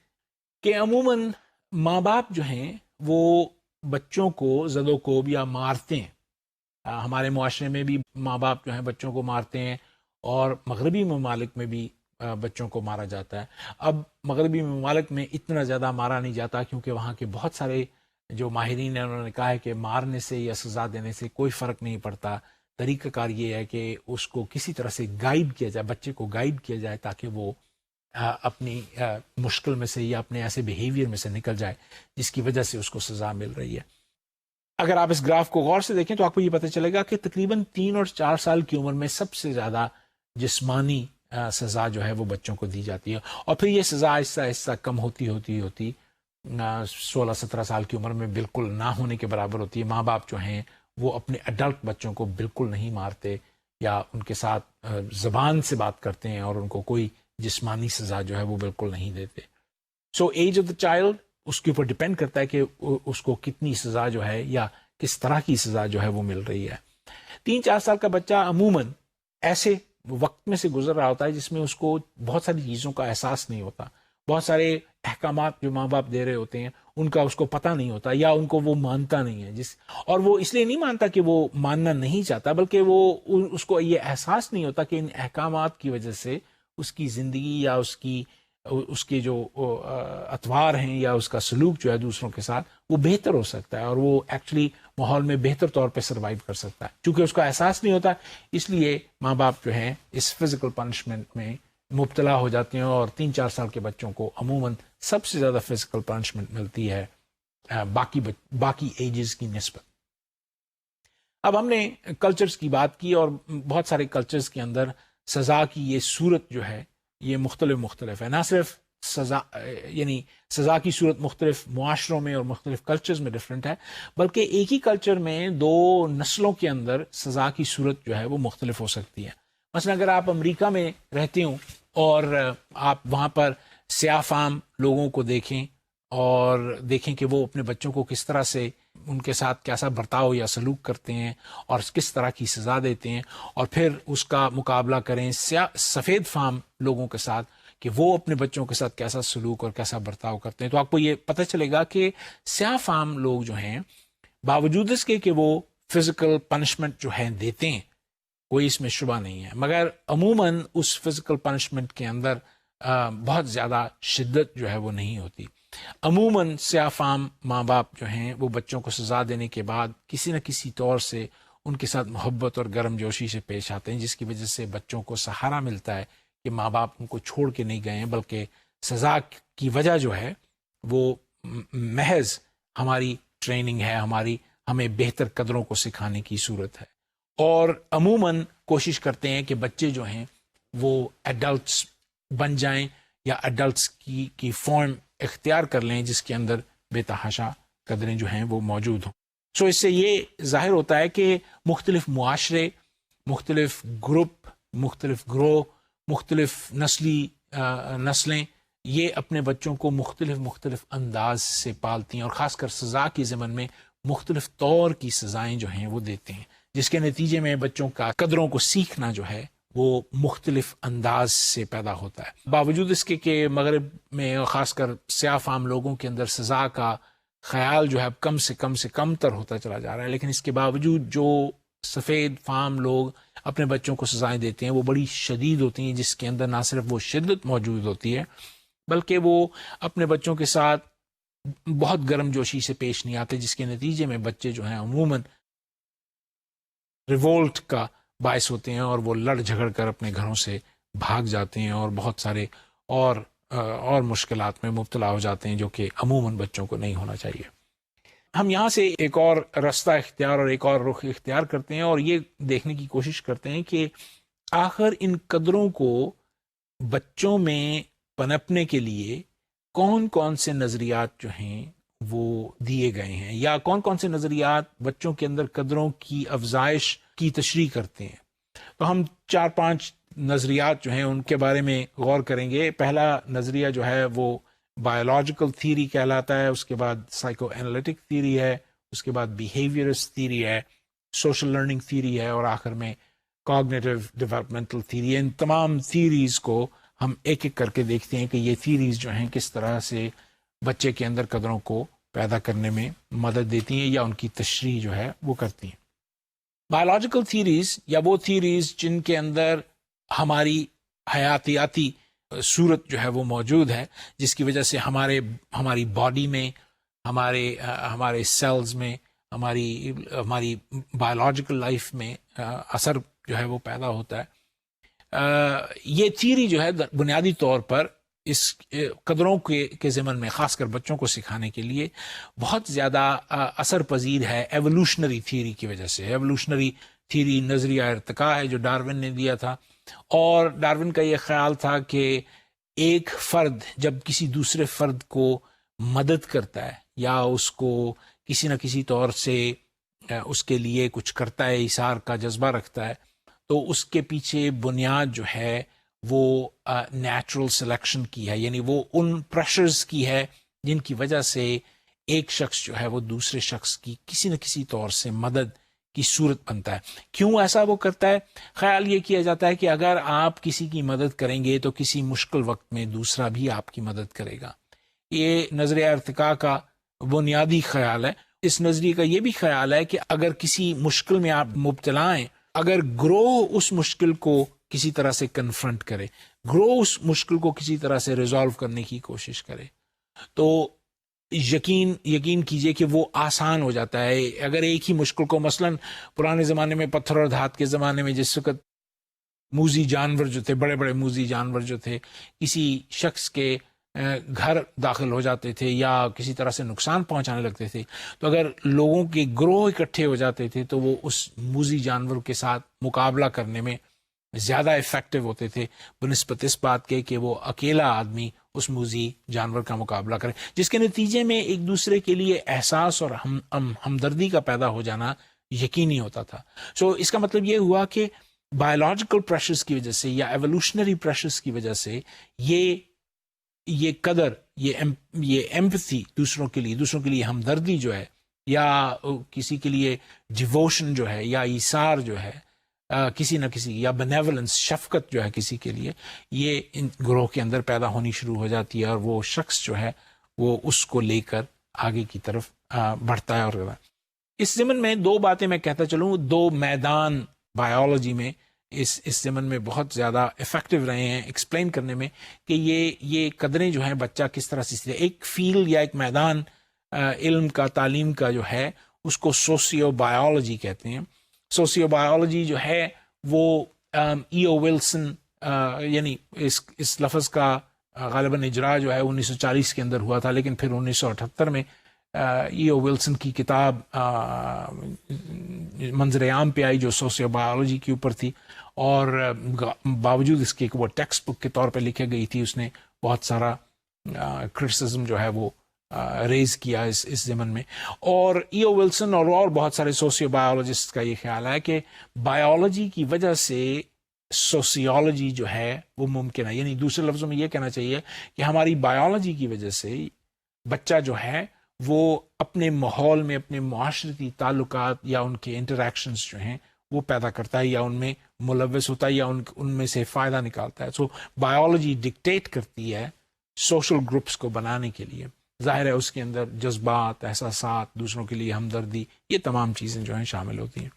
کہ عموماً ماں باپ جو ہیں وہ بچوں کو زد و کوب یا مارتے ہیں. ہمارے معاشرے میں بھی ماں باپ جو ہیں بچوں کو مارتے ہیں، اور مغربی ممالک میں بھی بچوں کو مارا جاتا ہے. اب مغربی ممالک میں اتنا زیادہ مارا نہیں جاتا کیونکہ وہاں کے بہت سارے جو ماہرین ہیں انہوں نے کہا ہے کہ مارنے سے یا سزا دینے سے کوئی فرق نہیں پڑتا. طریقہ کار یہ ہے کہ اس کو کسی طرح سے گائیڈ کیا جائے، بچے کو گائیڈ کیا جائے تاکہ وہ اپنی مشکل میں سے یا اپنے ایسے بیہیویئر میں سے نکل جائے جس کی وجہ سے اس کو سزا مل رہی ہے. اگر آپ اس گراف کو غور سے دیکھیں تو آپ کو یہ پتہ چلے گا کہ تقریباً 3 اور 4 سال کی عمر میں سب سے زیادہ جسمانی سزا جو ہے وہ بچوں کو دی جاتی ہے، اور پھر یہ سزا آہستہ آہستہ کم ہوتی 16-17 سال کی عمر میں بالکل نہ ہونے کے برابر ہوتی ہے. ماں باپ جو ہیں وہ اپنے ایڈلٹ بچوں کو بالکل نہیں مارتے یا ان کے ساتھ زبان سے بات کرتے ہیں اور ان کو کوئی جسمانی سزا جو ہے وہ بالکل نہیں دیتے. سو ایج آف دا چائلڈ اس کے اوپر ڈپینڈ کرتا ہے کہ اس کو کتنی سزا جو ہے یا کس طرح کی سزا جو ہے وہ مل رہی ہے. 3-4 سال کا بچہ عموماً ایسے وقت میں سے گزر رہا ہوتا ہے جس میں اس کو بہت ساری چیزوں کا احساس نہیں ہوتا، بہت سارے احکامات جو ماں باپ دے رہے ہوتے ہیں ان کا اس کو پتہ نہیں ہوتا یا ان کو وہ مانتا نہیں ہے، اور وہ اس لیے نہیں مانتا کہ وہ ماننا نہیں چاہتا، بلکہ وہ اس کو یہ احساس نہیں ہوتا کہ ان احکامات کی وجہ سے اس کی زندگی یا اس کی اس کے جو اطوار ہیں یا اس کا سلوک جو ہے دوسروں کے ساتھ وہ بہتر ہو سکتا ہے، اور وہ ایکچولی ماحول میں بہتر طور پہ سروائیو کر سکتا ہے. چونکہ اس کا احساس نہیں ہوتا، اس لیے ماں باپ جو ہیں اس فزیکل پنشمنٹ میں مبتلا ہو جاتے ہیں، اور 3-4 سال کے بچوں کو عموماً سب سے زیادہ فزیکل پنشمنٹ ملتی ہے باقی ایجز کی نسبت. اب ہم نے کلچرز کی بات کی، اور بہت سارے کلچرز کے اندر سزا کی یہ صورت جو ہے یہ مختلف ہے. نہ صرف سزا یعنی سزا کی صورت مختلف معاشروں میں اور مختلف کلچرز میں ڈفرینٹ ہے، بلکہ ایک ہی کلچر میں 2 نسلوں کے اندر سزا کی صورت جو ہے وہ مختلف ہو سکتی ہے. مثلا اگر آپ امریکہ میں رہتے ہوں اور آپ وہاں پر سیاہ فام لوگوں کو دیکھیں اور دیکھیں کہ وہ اپنے بچوں کو کس طرح سے ان کے ساتھ کیسا برتاؤ یا سلوک کرتے ہیں اور کس طرح کی سزا دیتے ہیں، اور پھر اس کا مقابلہ کریں سفید فام لوگوں کے ساتھ کہ وہ اپنے بچوں کے ساتھ کیسا سلوک اور کیسا برتاؤ کرتے ہیں، تو آپ کو یہ پتہ چلے گا کہ سیاہ فام لوگ جو ہیں باوجود اس کے کہ وہ فزیکل پنشمنٹ جو ہے دیتے ہیں، کوئی اس میں شبہ نہیں ہے، مگر عموماً اس فزیکل پنشمنٹ کے اندر بہت زیادہ شدت جو ہے وہ نہیں ہوتی. عموماً سیاہ فام ماں باپ جو ہیں وہ بچوں کو سزا دینے کے بعد کسی نہ کسی طور سے ان کے ساتھ محبت اور گرم جوشی سے پیش آتے ہیں، جس کی وجہ سے بچوں کو سہارا ملتا ہے کہ ماں باپ ان کو چھوڑ کے نہیں گئے ہیں، بلکہ سزا کی وجہ جو ہے وہ محض ہماری ٹریننگ ہے، ہمیں بہتر قدروں کو سکھانے کی صورت ہے. اور عموماً کوشش کرتے ہیں کہ بچے جو ہیں وہ ایڈلٹس بن جائیں یا ایڈلٹس کی فارم اختیار کر لیں جس کے اندر بے تحاشا قدریں جو ہیں وہ موجود ہوں. سو اس سے یہ ظاہر ہوتا ہے کہ مختلف معاشرے، مختلف گروپ، مختلف گروہ، مختلف نسلیں یہ اپنے بچوں کو مختلف انداز سے پالتی ہیں، اور خاص کر سزا کی ضمن میں مختلف طور کی سزائیں جو ہیں وہ دیتے ہیں، جس کے نتیجے میں بچوں کا قدروں کو سیکھنا جو ہے وہ مختلف انداز سے پیدا ہوتا ہے. باوجود اس کے کہ مغرب میں خاص کر سیاہ فام لوگوں کے اندر سزا کا خیال جو ہے اب کم سے کم تر ہوتا چلا جا رہا ہے، لیکن اس کے باوجود جو سفید فام لوگ اپنے بچوں کو سزائیں دیتے ہیں وہ بڑی شدید ہوتی ہیں، جس کے اندر نہ صرف وہ شدت موجود ہوتی ہے بلکہ وہ اپنے بچوں کے ساتھ بہت گرم جوشی سے پیش نہیں آتے، جس کے نتیجے میں بچے جو ہیں عموماً ریولٹ کا باعث ہوتے ہیں اور وہ لڑ جھگڑ کر اپنے گھروں سے بھاگ جاتے ہیں اور بہت سارے اور مشکلات میں مبتلا ہو جاتے ہیں، جو کہ عموماً بچوں کو نہیں ہونا چاہیے. ہم یہاں سے ایک اور رستہ اختیار اور ایک اور رخ اختیار کرتے ہیں اور یہ دیکھنے کی کوشش کرتے ہیں کہ آخر ان قدروں کو بچوں میں پنپنے کے لیے کون کون سے نظریات جو ہیں وہ دیے گئے ہیں، یا کون کون سے نظریات بچوں کے اندر قدروں کی افزائش کی تشریح کرتے ہیں. تو ہم 4-5 نظریات جو ہیں ان کے بارے میں غور کریں گے. پہلا نظریہ جو ہے وہ بایولوجیکل تھیوری کہلاتا ہے، اس کے بعد سائیکو انالیٹک تھیوری ہے، اس کے بعد بیہیویئرسٹ تھیوری ہے، سوشل لرننگ تھیوری ہے، اور آخر میں کوگنیٹو ڈیولپمنٹل تھیوری. ان تمام تھیوریز کو ہم ایک ایک کر کے دیکھتے ہیں کہ یہ تھیوریز جو ہیں کس طرح سے بچے کے اندر قدروں کو پیدا کرنے میں مدد دیتی ہیں یا ان کی تشریح جو ہے وہ کرتی ہیں. بایولوجیکل تھیوریز یا وہ تھیوریز جن کے اندر ہماری حیاتیاتی صورت جو ہے وہ موجود ہے، جس کی وجہ سے ہماری باڈی میں، ہمارے سیلز میں، ہماری بایولوجیکل لائف میں اثر جو ہے وہ پیدا ہوتا ہے. یہ تھیوری جو ہے بنیادی طور پر اس قدروں کے ضمن میں خاص کر بچوں کو سکھانے کے لیے بہت زیادہ اثر پذیر ہے ایوولوشنری تھیوری کی وجہ سے. ایوولوشنری تھیوری نظریہ ارتقاء ہے جو ڈارون نے دیا تھا، اور ڈارون کا یہ خیال تھا کہ ایک فرد جب کسی دوسرے فرد کو مدد کرتا ہے یا اس کو کسی نہ کسی طور سے اس کے لیے کچھ کرتا ہے، ایثار کا جذبہ رکھتا ہے، تو اس کے پیچھے بنیاد جو ہے وہ نیچرل سلیکشن کی ہے، یعنی وہ ان پریشرز کی ہے جن کی وجہ سے ایک شخص جو ہے وہ دوسرے شخص کی کسی نہ کسی طور سے مدد کی صورت بنتا ہے. کیوں ایسا وہ کرتا ہے؟ خیال یہ کیا جاتا ہے کہ اگر آپ کسی کی مدد کریں گے تو کسی مشکل وقت میں دوسرا بھی آپ کی مدد کرے گا. یہ نظریہ ارتقاء کا بنیادی خیال ہے. اس نظریے کا یہ بھی خیال ہے کہ اگر کسی مشکل میں آپ مبتلا ہیں، اگر گروہ اس مشکل کو کسی طرح سے کنفرنٹ کرے، گرو اس مشکل کو کسی طرح سے ریزالو کرنے کی کوشش کرے، تو یقین کیجئے کہ وہ آسان ہو جاتا ہے. اگر ایک ہی مشکل کو، مثلا پرانے زمانے میں پتھر اور دھات کے زمانے میں جس وقت موذی جانور جو تھے، بڑے بڑے موذی جانور جو تھے کسی شخص کے گھر داخل ہو جاتے تھے یا کسی طرح سے نقصان پہنچانے لگتے تھے، تو اگر لوگوں کے گروہ اکٹھے ہو جاتے تھے تو وہ اس موذی جانور کے ساتھ مقابلہ کرنے میں زیادہ افیکٹو ہوتے تھے بنسبت اس بات کے کہ وہ اکیلا آدمی اس موذی جانور کا مقابلہ کرے، جس کے نتیجے میں ایک دوسرے کے لیے احساس اور ہمدردی کا پیدا ہو جانا یقینی ہوتا تھا. سو اس کا مطلب یہ ہوا کہ بایولوجیکل پریشرز کی وجہ سے یا ایوولوشنری پریشرز کی وجہ سے یہ قدر، یہ ایمپتھی دوسروں کے لیے ہمدردی جو ہے، یا کسی کے لیے ڈیووشن جو ہے، یا ایثار جو ہے کسی نہ کسی، یا بینیولنس، شفقت جو ہے کسی کے لیے، یہ ان گروہ کے اندر پیدا ہونی شروع ہو جاتی ہے، اور وہ شخص جو ہے وہ اس کو لے کر آگے کی طرف بڑھتا ہے. اور اس ضمن میں دو باتیں میں کہتا چلوں، دو میدان بایولوجی میں اس ضمن میں بہت زیادہ افیکٹو رہے ہیں ایکسپلین کرنے میں کہ یہ قدریں جو ہیں بچہ کس طرح سے سیکھتا ہے. ایک فیلڈ یا ایک میدان علم کا، تعلیم کا جو ہے، اس کو سوسیو بایولوجی کہتے ہیں. سوسیو بایولوجی جو ہے وہ ای او ولسن، یعنی اس لفظ کا غالباً اجرا جو ہے 1940 کے اندر ہوا تھا، لیکن پھر 1978 میں ای او ولسن کی کتاب منظر عام پہ آئی جو سوسیو بایولوجی کے اوپر تھی، اور باوجود اس کے کہ وہ ٹیکسٹ بک کے طور پہ لکھے گئی تھی، اس نے بہت سارا کرٹیسزم جو ہے وہ ریز کیا اس ضمن میں. اور ای او ولسن اور بہت سارے سوسیو بایولوجسٹ کا یہ خیال ہے کہ بایولوجی کی وجہ سے سوسیولوجی جو ہے وہ ممکن ہے. یعنی دوسرے لفظوں میں یہ کہنا چاہیے کہ ہماری بایولوجی کی وجہ سے بچہ جو ہے وہ اپنے ماحول میں اپنے معاشرتی تعلقات یا ان کے انٹریکشنز جو ہیں وہ پیدا کرتا ہے، یا ان میں ملوث ہوتا ہے، یا ان میں سے فائدہ نکالتا ہے. سو بایولوجی ڈکٹیٹ کرتی ہے سوشل گروپس کو بنانے کے لیے. ظاہر ہے اس کے اندر جذبات، احساسات، دوسروں کے لیے ہمدردی، یہ تمام چیزیں جو ہیں شامل ہوتی ہیں.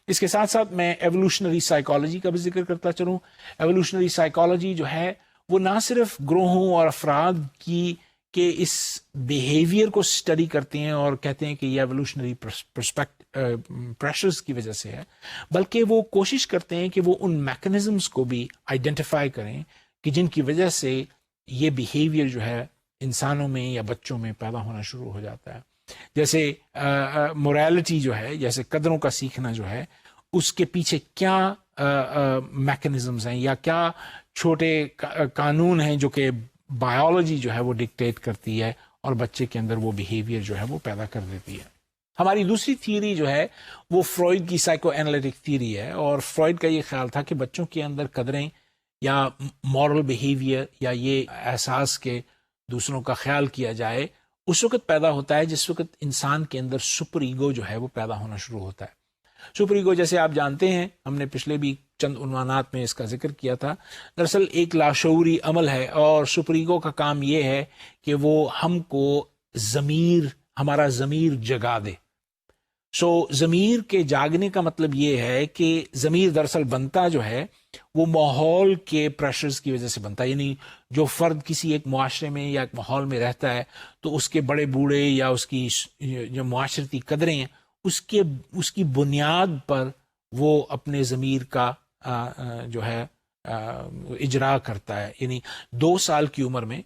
اس کے ساتھ ساتھ میں ایوولوشنری سائیکالوجی کا بھی ذکر کرتا چلوں. ایوولوشنری سائیکالوجی جو ہے وہ نہ صرف گروہوں اور افراد کی کہ اس بیہیویئر کو اسٹڈی کرتے ہیں اور کہتے ہیں کہ یہ ایوولوشنری پریشرز کی وجہ سے ہے، بلکہ وہ کوشش کرتے ہیں کہ وہ ان میکنزمز کو بھی آئیڈینٹیفائی کریں کہ جن کی وجہ سے یہ بیہیویئر جو ہے انسانوں میں یا بچوں میں پیدا ہونا شروع ہو جاتا ہے. جیسے موریلٹی جو ہے، جیسے قدروں کا سیکھنا جو ہے، اس کے پیچھے کیا میکنزمز ہیں یا کیا چھوٹے قانون ہیں جو کہ بایولوجی جو ہے وہ ڈکٹیٹ کرتی ہے اور بچے کے اندر وہ بیہیویئر جو ہے وہ پیدا کر دیتی ہے. ہماری دوسری تھیوری جو ہے وہ فروئڈ کی سائیکو اینالیٹک تھیوری ہے، اور فروئڈ کا یہ خیال تھا کہ بچوں کے اندر قدریں یا مورل بیہیویئر یا یہ احساس کے دوسروں کا خیال کیا جائے اس وقت پیدا ہوتا ہے جس وقت انسان کے اندر سپر ایگو جو ہے وہ پیدا ہونا شروع ہوتا ہے. سپر ایگو جیسے آپ جانتے ہیں، ہم نے پچھلے بھی چند عنوانات میں اس کا ذکر کیا تھا، دراصل ایک لاشعوری عمل ہے، اور سپر ایگو کا کام یہ ہے کہ وہ ہم کو ہمارا ضمیر جگا دے. سو ضمیر کے جاگنے کا مطلب یہ ہے کہ ضمیر دراصل بنتا جو ہے وہ ماحول کے پریشرز کی وجہ سے بنتا ہے. یعنی جو فرد کسی ایک معاشرے میں یا ایک ماحول میں رہتا ہے تو اس کے بڑے بوڑھے یا اس کی جو معاشرتی قدریں ہیں اس کی بنیاد پر وہ اپنے ضمیر کا جو ہے اجرا کرتا ہے. یعنی 2 سال کی عمر میں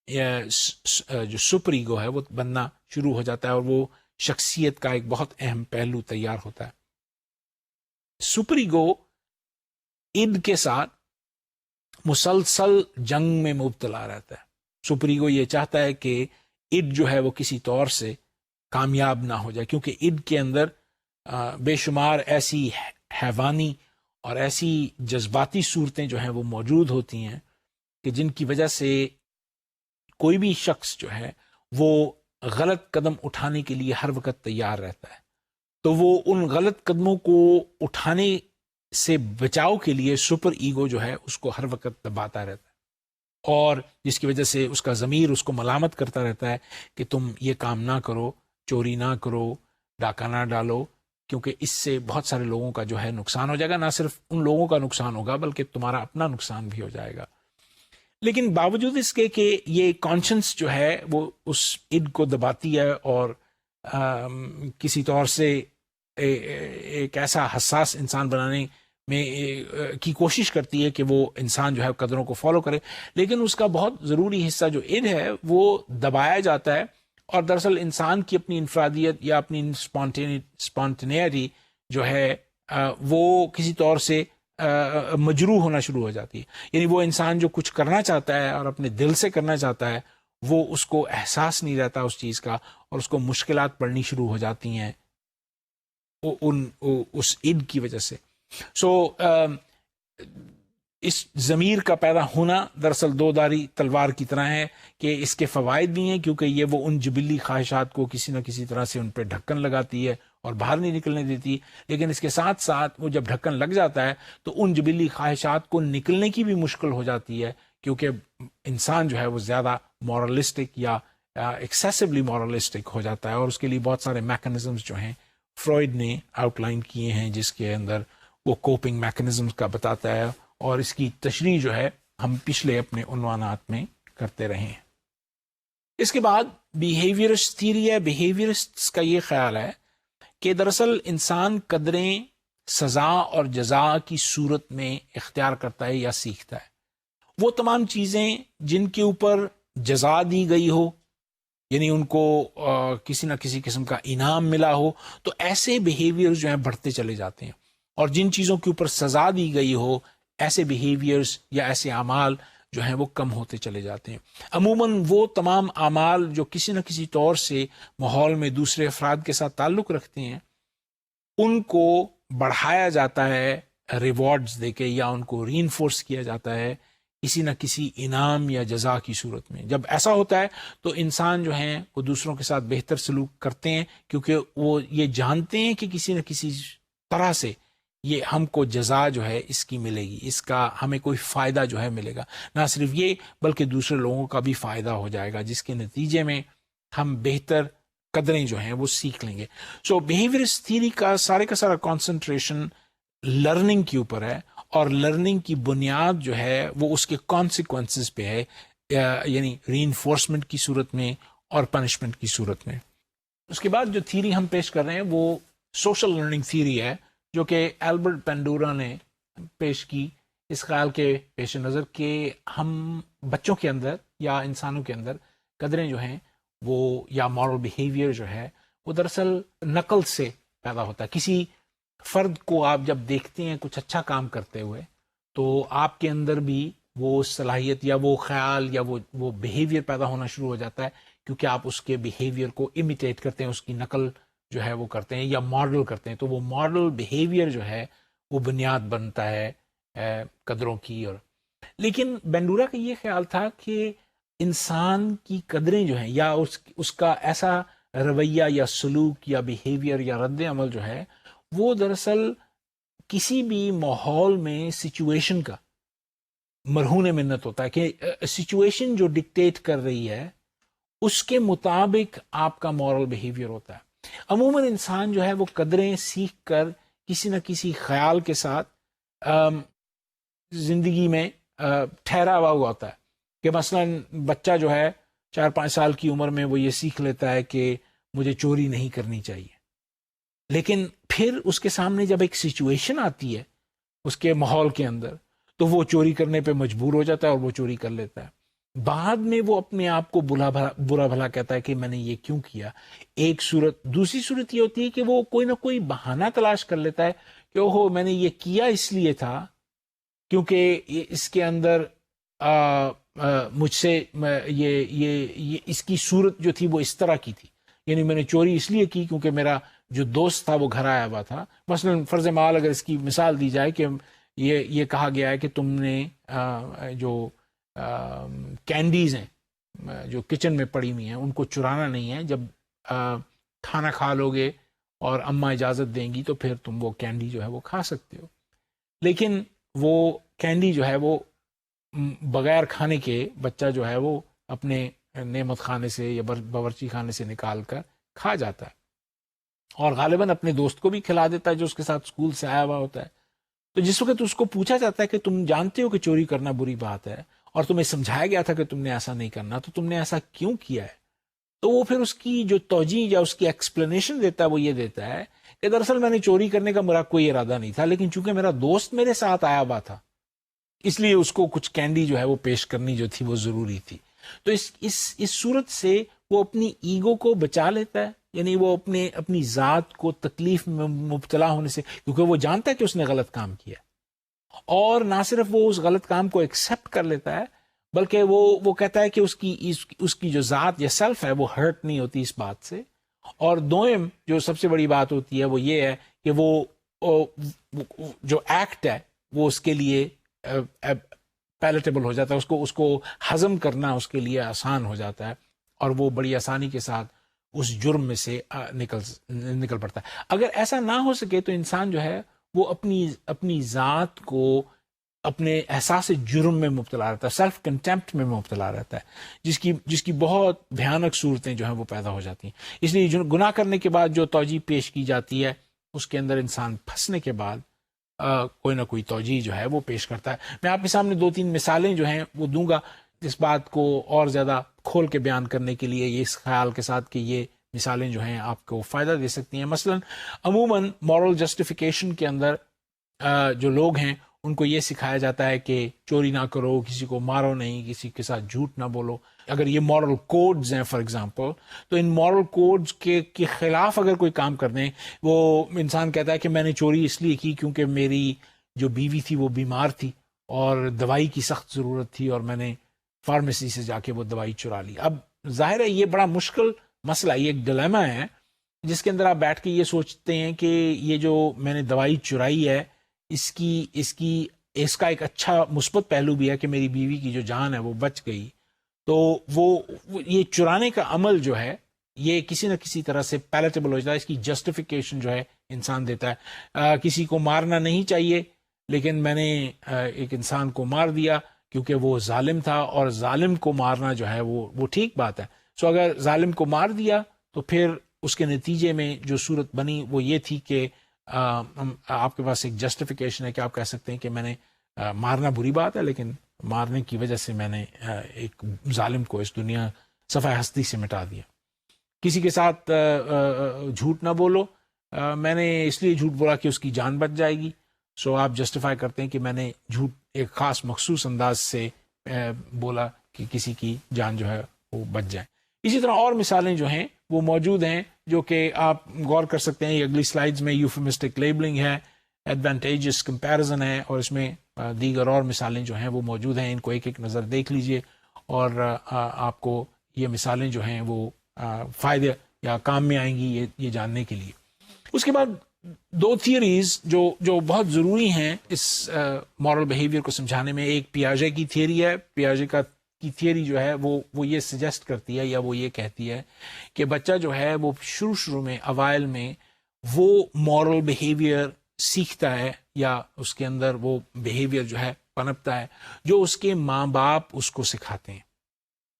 جو سپر ایگو ہے وہ بننا شروع ہو جاتا ہے، اور وہ شخصیت کا ایک بہت اہم پہلو تیار ہوتا ہے. سپر ایگو اِد کے ساتھ مسلسل جنگ میں مبتلا رہتا ہے. سپر ایگو یہ چاہتا ہے کہ اِد جو ہے وہ کسی طور سے کامیاب نہ ہو جائے، کیونکہ اِد کے اندر بے شمار ایسی حیوانی اور ایسی جذباتی صورتیں جو ہیں وہ موجود ہوتی ہیں کہ جن کی وجہ سے کوئی بھی شخص جو ہے وہ غلط قدم اٹھانے کے لیے ہر وقت تیار رہتا ہے. تو وہ ان غلط قدموں کو اٹھانے سے بچاؤ کے لیے سپر ایگو جو ہے اس کو ہر وقت دباتا رہتا ہے، اور جس کی وجہ سے اس کا ضمیر اس کو ملامت کرتا رہتا ہے کہ تم یہ کام نہ کرو، چوری نہ کرو، ڈاکہ نہ ڈالو، کیونکہ اس سے بہت سارے لوگوں کا جو ہے نقصان ہو جائے گا. نہ صرف ان لوگوں کا نقصان ہوگا بلکہ تمہارا اپنا نقصان بھی ہو جائے گا. لیکن باوجود اس کے کہ یہ کانشنس جو ہے وہ اس اڈ کو دباتی ہے اور کسی طور سے ایک ایسا حساس انسان بنانے میں کی کوشش کرتی ہے کہ وہ انسان جو ہے قدروں کو فالو کرے، لیکن اس کا بہت ضروری حصہ جو اڈ ہے وہ دبایا جاتا ہے، اور دراصل انسان کی اپنی انفرادیت یا اپنی اسپونٹینیٹی جو ہے وہ کسی طور سے مجروح ہونا شروع ہو جاتی ہے. یعنی وہ انسان جو کچھ کرنا چاہتا ہے اور اپنے دل سے کرنا چاہتا ہے وہ اس کو احساس نہیں رہتا اس چیز کا، اور اس کو مشکلات پڑنی شروع ہو جاتی ہیں اس اڈ کی وجہ سے. سو اس ضمیر کا پیدا ہونا دراصل دو دھاری تلوار کی طرح ہے کہ اس کے فوائد بھی ہیں کیونکہ یہ وہ ان جبلی خواہشات کو کسی نہ کسی طرح سے ان پہ ڈھکن لگاتی ہے اور باہر نہیں نکلنے دیتی، لیکن اس کے ساتھ ساتھ وہ جب ڈھکن لگ جاتا ہے تو ان جبلی خواہشات کو نکلنے کی بھی مشکل ہو جاتی ہے، کیونکہ انسان جو ہے وہ زیادہ مورلسٹک یا ایکسیسولی مورلسٹک ہو جاتا ہے، اور اس کے لیے بہت سارے میکنزمز جو ہیں فرائڈ نے آؤٹ لائن کیے ہیں، جس کے اندر وہ کوپنگ میکنزمز کا بتاتا ہے، اور اس کی تشریح جو ہے ہم پچھلے اپنے عنوانات میں کرتے رہے ہیں. اس کے بعد بیہیویئرسٹ تھیوری ہے. بیہیویئرسٹ کا یہ خیال ہے کہ دراصل انسان قدریں سزا اور جزا کی صورت میں اختیار کرتا ہے یا سیکھتا ہے. وہ تمام چیزیں جن کے اوپر جزا دی گئی ہو، یعنی ان کو کسی نہ کسی قسم کا انعام ملا ہو، تو ایسے بیہیویئر جو ہیں بڑھتے چلے جاتے ہیں، اور جن چیزوں کے اوپر سزا دی گئی ہو ایسے بیہیویئرز یا ایسے اعمال جو ہیں وہ کم ہوتے چلے جاتے ہیں. عموماً وہ تمام اعمال جو کسی نہ کسی طور سے ماحول میں دوسرے افراد کے ساتھ تعلق رکھتے ہیں ان کو بڑھایا جاتا ہے ریوارڈز دے کے، یا ان کو ری انفورس کیا جاتا ہے کسی نہ کسی انعام یا جزا کی صورت میں. جب ایسا ہوتا ہے تو انسان جو ہیں وہ دوسروں کے ساتھ بہتر سلوک کرتے ہیں، کیونکہ وہ یہ جانتے ہیں کہ کسی نہ کسی طرح سے یہ ہم کو جزا جو ہے اس کی ملے گی، اس کا ہمیں کوئی فائدہ جو ہے ملے گا. نہ صرف یہ بلکہ دوسرے لوگوں کا بھی فائدہ ہو جائے گا، جس کے نتیجے میں ہم بہتر قدریں جو ہیں وہ سیکھ لیں گے. سو بیہیویئرسٹ تھیوری کا سارا کنسنٹریشن لرننگ کے اوپر ہے، اور لرننگ کی بنیاد جو ہے وہ اس کے کانسیکوینسز پہ ہے، یعنی ری انفورسمنٹ کی صورت میں اور پنشمنٹ کی صورت میں. اس کے بعد جو تھیوری ہم پیش کر رہے ہیں وہ سوشل لرننگ تھیوری ہے، جو کہ ایلبرٹ بینڈورا نے پیش کی اس خیال کے پیش نظر کہ ہم بچوں کے اندر یا انسانوں کے اندر قدریں جو ہیں وہ یا مورل بیہیویئر جو ہے وہ دراصل نقل سے پیدا ہوتا ہے. کسی فرد کو آپ جب دیکھتے ہیں کچھ اچھا کام کرتے ہوئے تو آپ کے اندر بھی وہ صلاحیت یا وہ خیال یا وہ بیہیویئر پیدا ہونا شروع ہو جاتا ہے، کیونکہ آپ اس کے بیہیویئر کو امیٹیٹ کرتے ہیں، اس کی نقل جو ہے وہ کرتے ہیں یا ماڈل کرتے ہیں. تو وہ ماڈل بیہیویئر جو ہے وہ بنیاد بنتا ہے قدروں کی. اور لیکن بینڈورا کا یہ خیال تھا کہ انسان کی قدریں جو ہیں یا اس کا ایسا رویہ یا سلوک یا بیہیویئر یا رد عمل جو ہے وہ دراصل کسی بھی ماحول میں سچویشن کا مرہون منت ہوتا ہے، کہ سچویشن جو ڈکٹیٹ کر رہی ہے اس کے مطابق آپ کا مورل بیہیویئر ہوتا ہے. عموماً انسان جو ہے وہ قدریں سیکھ کر کسی نہ کسی خیال کے ساتھ زندگی میں ٹھہرا ہوا ہوتا ہے، کہ مثلا بچہ جو ہے 4-5 سال کی عمر میں وہ یہ سیکھ لیتا ہے کہ مجھے چوری نہیں کرنی چاہیے، لیکن پھر اس کے سامنے جب ایک سچویشن آتی ہے اس کے ماحول کے اندر تو وہ چوری کرنے پہ مجبور ہو جاتا ہے اور وہ چوری کر لیتا ہے. بعد میں وہ اپنے آپ کو برا بھلا کہتا ہے کہ میں نے یہ کیوں کیا. ایک صورت. دوسری صورت یہ ہوتی ہے کہ وہ کوئی نہ کوئی بہانہ تلاش کر لیتا ہے کہ اوہو میں نے یہ کیا اس لیے تھا کیونکہ اس کے اندر مجھ سے یہ اس کی صورت جو تھی وہ اس طرح کی تھی، یعنی میں نے چوری اس لیے کی کیونکہ میرا جو دوست تھا وہ گھر آیا ہوا تھا. مثلا فرض محال اگر اس کی مثال دی جائے کہ یہ کہا گیا ہے کہ تم نے جو کینڈیز ہیں جو کچن میں پڑی ہوئی ہیں ان کو چرانا نہیں ہے، جب کھانا کھا لو گے اور اماں اجازت دیں گی تو پھر تم وہ کینڈی جو ہے وہ کھا سکتے ہو. لیکن وہ کینڈی جو ہے وہ بغیر کھانے کے بچہ جو ہے وہ اپنے نعمت خانے سے یا باورچی خانے سے نکال کر کھا جاتا ہے. اور غالباً اپنے دوست کو بھی کھلا دیتا ہے جو اس کے ساتھ اسکول سے آیا ہوا ہوتا ہے. تو جس وقت اس کو پوچھا جاتا ہے کہ تم جانتے ہو کہ چوری کرنا بری بات ہے اور تمہیں سمجھایا گیا تھا کہ تم نے ایسا نہیں کرنا، تو تم نے ایسا کیوں کیا ہے؟ تو وہ پھر اس کی جو توجیہ یا اس کی ایکسپلینیشن دیتا ہے وہ یہ دیتا ہے کہ دراصل میں نے چوری کرنے کا میرا کوئی ارادہ نہیں تھا، لیکن چونکہ میرا دوست میرے ساتھ آیا ہوا تھا اس لیے اس کو کچھ کینڈی جو ہے وہ پیش کرنی جو تھی وہ ضروری تھی. تو اس صورت سے وہ اپنی ایگو کو بچا لیتا ہے، یعنی وہ اپنی ذات کو تکلیف میں مبتلا ہونے سے، کیونکہ وہ جانتا ہے کہ اس نے غلط کام کیا، اور نہ صرف وہ اس غلط کام کو ایکسیپٹ کر لیتا ہے بلکہ وہ کہتا ہے کہ اس کی جو ذات یا سیلف ہے وہ ہرٹ نہیں ہوتی اس بات سے. اور دوئم جو سب سے بڑی بات ہوتی ہے وہ یہ ہے کہ وہ جو ایکٹ ہے وہ اس کے لیے پیلیٹیبل ہو جاتا ہے، اس کو ہضم کرنا اس کے لیے آسان ہو جاتا ہے، اور وہ بڑی آسانی کے ساتھ اس جرم میں سے نکل پڑتا ہے. اگر ایسا نہ ہو سکے تو انسان جو ہے وہ اپنی ذات کو اپنے احساس جرم میں مبتلا رہتا ہے، سیلف کنٹمپٹ میں مبتلا رہتا ہے، جس کی بہت بھیانک صورتیں جو ہیں وہ پیدا ہو جاتی ہیں. اس لیے گناہ کرنے کے بعد جو توجیہ پیش کی جاتی ہے اس کے اندر انسان پھنسنے کے بعد کوئی نہ کوئی توجیہ جو ہے وہ پیش کرتا ہے. میں آپ کے سامنے 2-3 مثالیں جو ہیں وہ دوں گا اس بات کو اور زیادہ کھول کے بیان کرنے کے لیے، یہ اس خیال کے ساتھ کہ یہ مثالیں جو ہیں آپ کو فائدہ دے سکتی ہیں. مثلا عموماً مورل جسٹیفیکیشن کے اندر جو لوگ ہیں ان کو یہ سکھایا جاتا ہے کہ چوری نہ کرو، کسی کو مارو نہیں، کسی کے ساتھ جھوٹ نہ بولو. اگر یہ مورل کوڈز ہیں فار ایگزامپل، تو ان مورل کوڈز کے خلاف اگر کوئی کام کر دیں، وہ انسان کہتا ہے کہ میں نے چوری اس لیے کی کیونکہ میری جو بیوی تھی وہ بیمار تھی اور دوائی کی سخت ضرورت تھی، اور میں نے فارمیسی سے جا کے وہ دوائی چرا لی. اب ظاہر ہے یہ بڑا مشکل مسئلہ، یہ ایک ڈیلیما ہے جس کے اندر آپ بیٹھ کے یہ سوچتے ہیں کہ یہ جو میں نے دوائی چرائی ہے اس کا ایک اچھا مثبت پہلو بھی ہے کہ میری بیوی کی جو جان ہے وہ بچ گئی. تو وہ یہ چرانے کا عمل جو ہے یہ کسی نہ کسی طرح سے پیلیٹیبل ہو جاتا ہے، اس کی جسٹیفیکیشن جو ہے انسان دیتا ہے. کسی کو مارنا نہیں چاہیے لیکن میں نے ایک انسان کو مار دیا کیونکہ وہ ظالم تھا، اور ظالم کو مارنا جو ہے وہ ٹھیک بات ہے. سو اگر ظالم کو مار دیا تو پھر اس کے نتیجے میں جو صورت بنی وہ یہ تھی کہ آپ کے پاس ایک جسٹیفیکیشن ہے کہ آپ کہہ سکتے ہیں کہ میں نے مارنا بری بات ہے لیکن مارنے کی وجہ سے میں نے ایک ظالم کو اس دنیا صفحہ ہستی سے مٹا دیا. کسی کے ساتھ جھوٹ نہ بولو، میں نے اس لیے جھوٹ بولا کہ اس کی جان بچ جائے گی. سو آپ جسٹیفائی کرتے ہیں کہ میں نے جھوٹ ایک خاص مخصوص انداز سے بولا کہ کسی کی جان جو ہے وہ بچ جائے. اسی طرح اور مثالیں جو ہیں وہ موجود ہیں جو کہ آپ غور کر سکتے ہیں. یہ اگلی سلائیڈز میں یوفیمسٹک لیبلنگ ہے، ایڈوانٹیجز کمپیریزن ہے، اور اس میں دیگر اور مثالیں جو ہیں وہ موجود ہیں. ان کو ایک ایک نظر دیکھ لیجئے اور آپ کو یہ مثالیں جو ہیں وہ فائدے یا کام میں آئیں گی یہ جاننے کے لیے. اس کے بعد 2 تھیوریز جو بہت ضروری ہیں اس مورل بیہیویئر کو سمجھانے میں. ایک پیاژے کی تھیوری ہے. پیاژے کی تھیوری جو ہے وہ یہ سجیسٹ کرتی ہے یا وہ یہ کہتی ہے کہ بچہ جو ہے وہ شروع میں اوائل میں وہ مورل بیہیویئر سیکھتا ہے یا اس کے اندر وہ بیہیویئر جو ہے پنپتا ہے جو اس کے ماں باپ اس کو سکھاتے ہیں.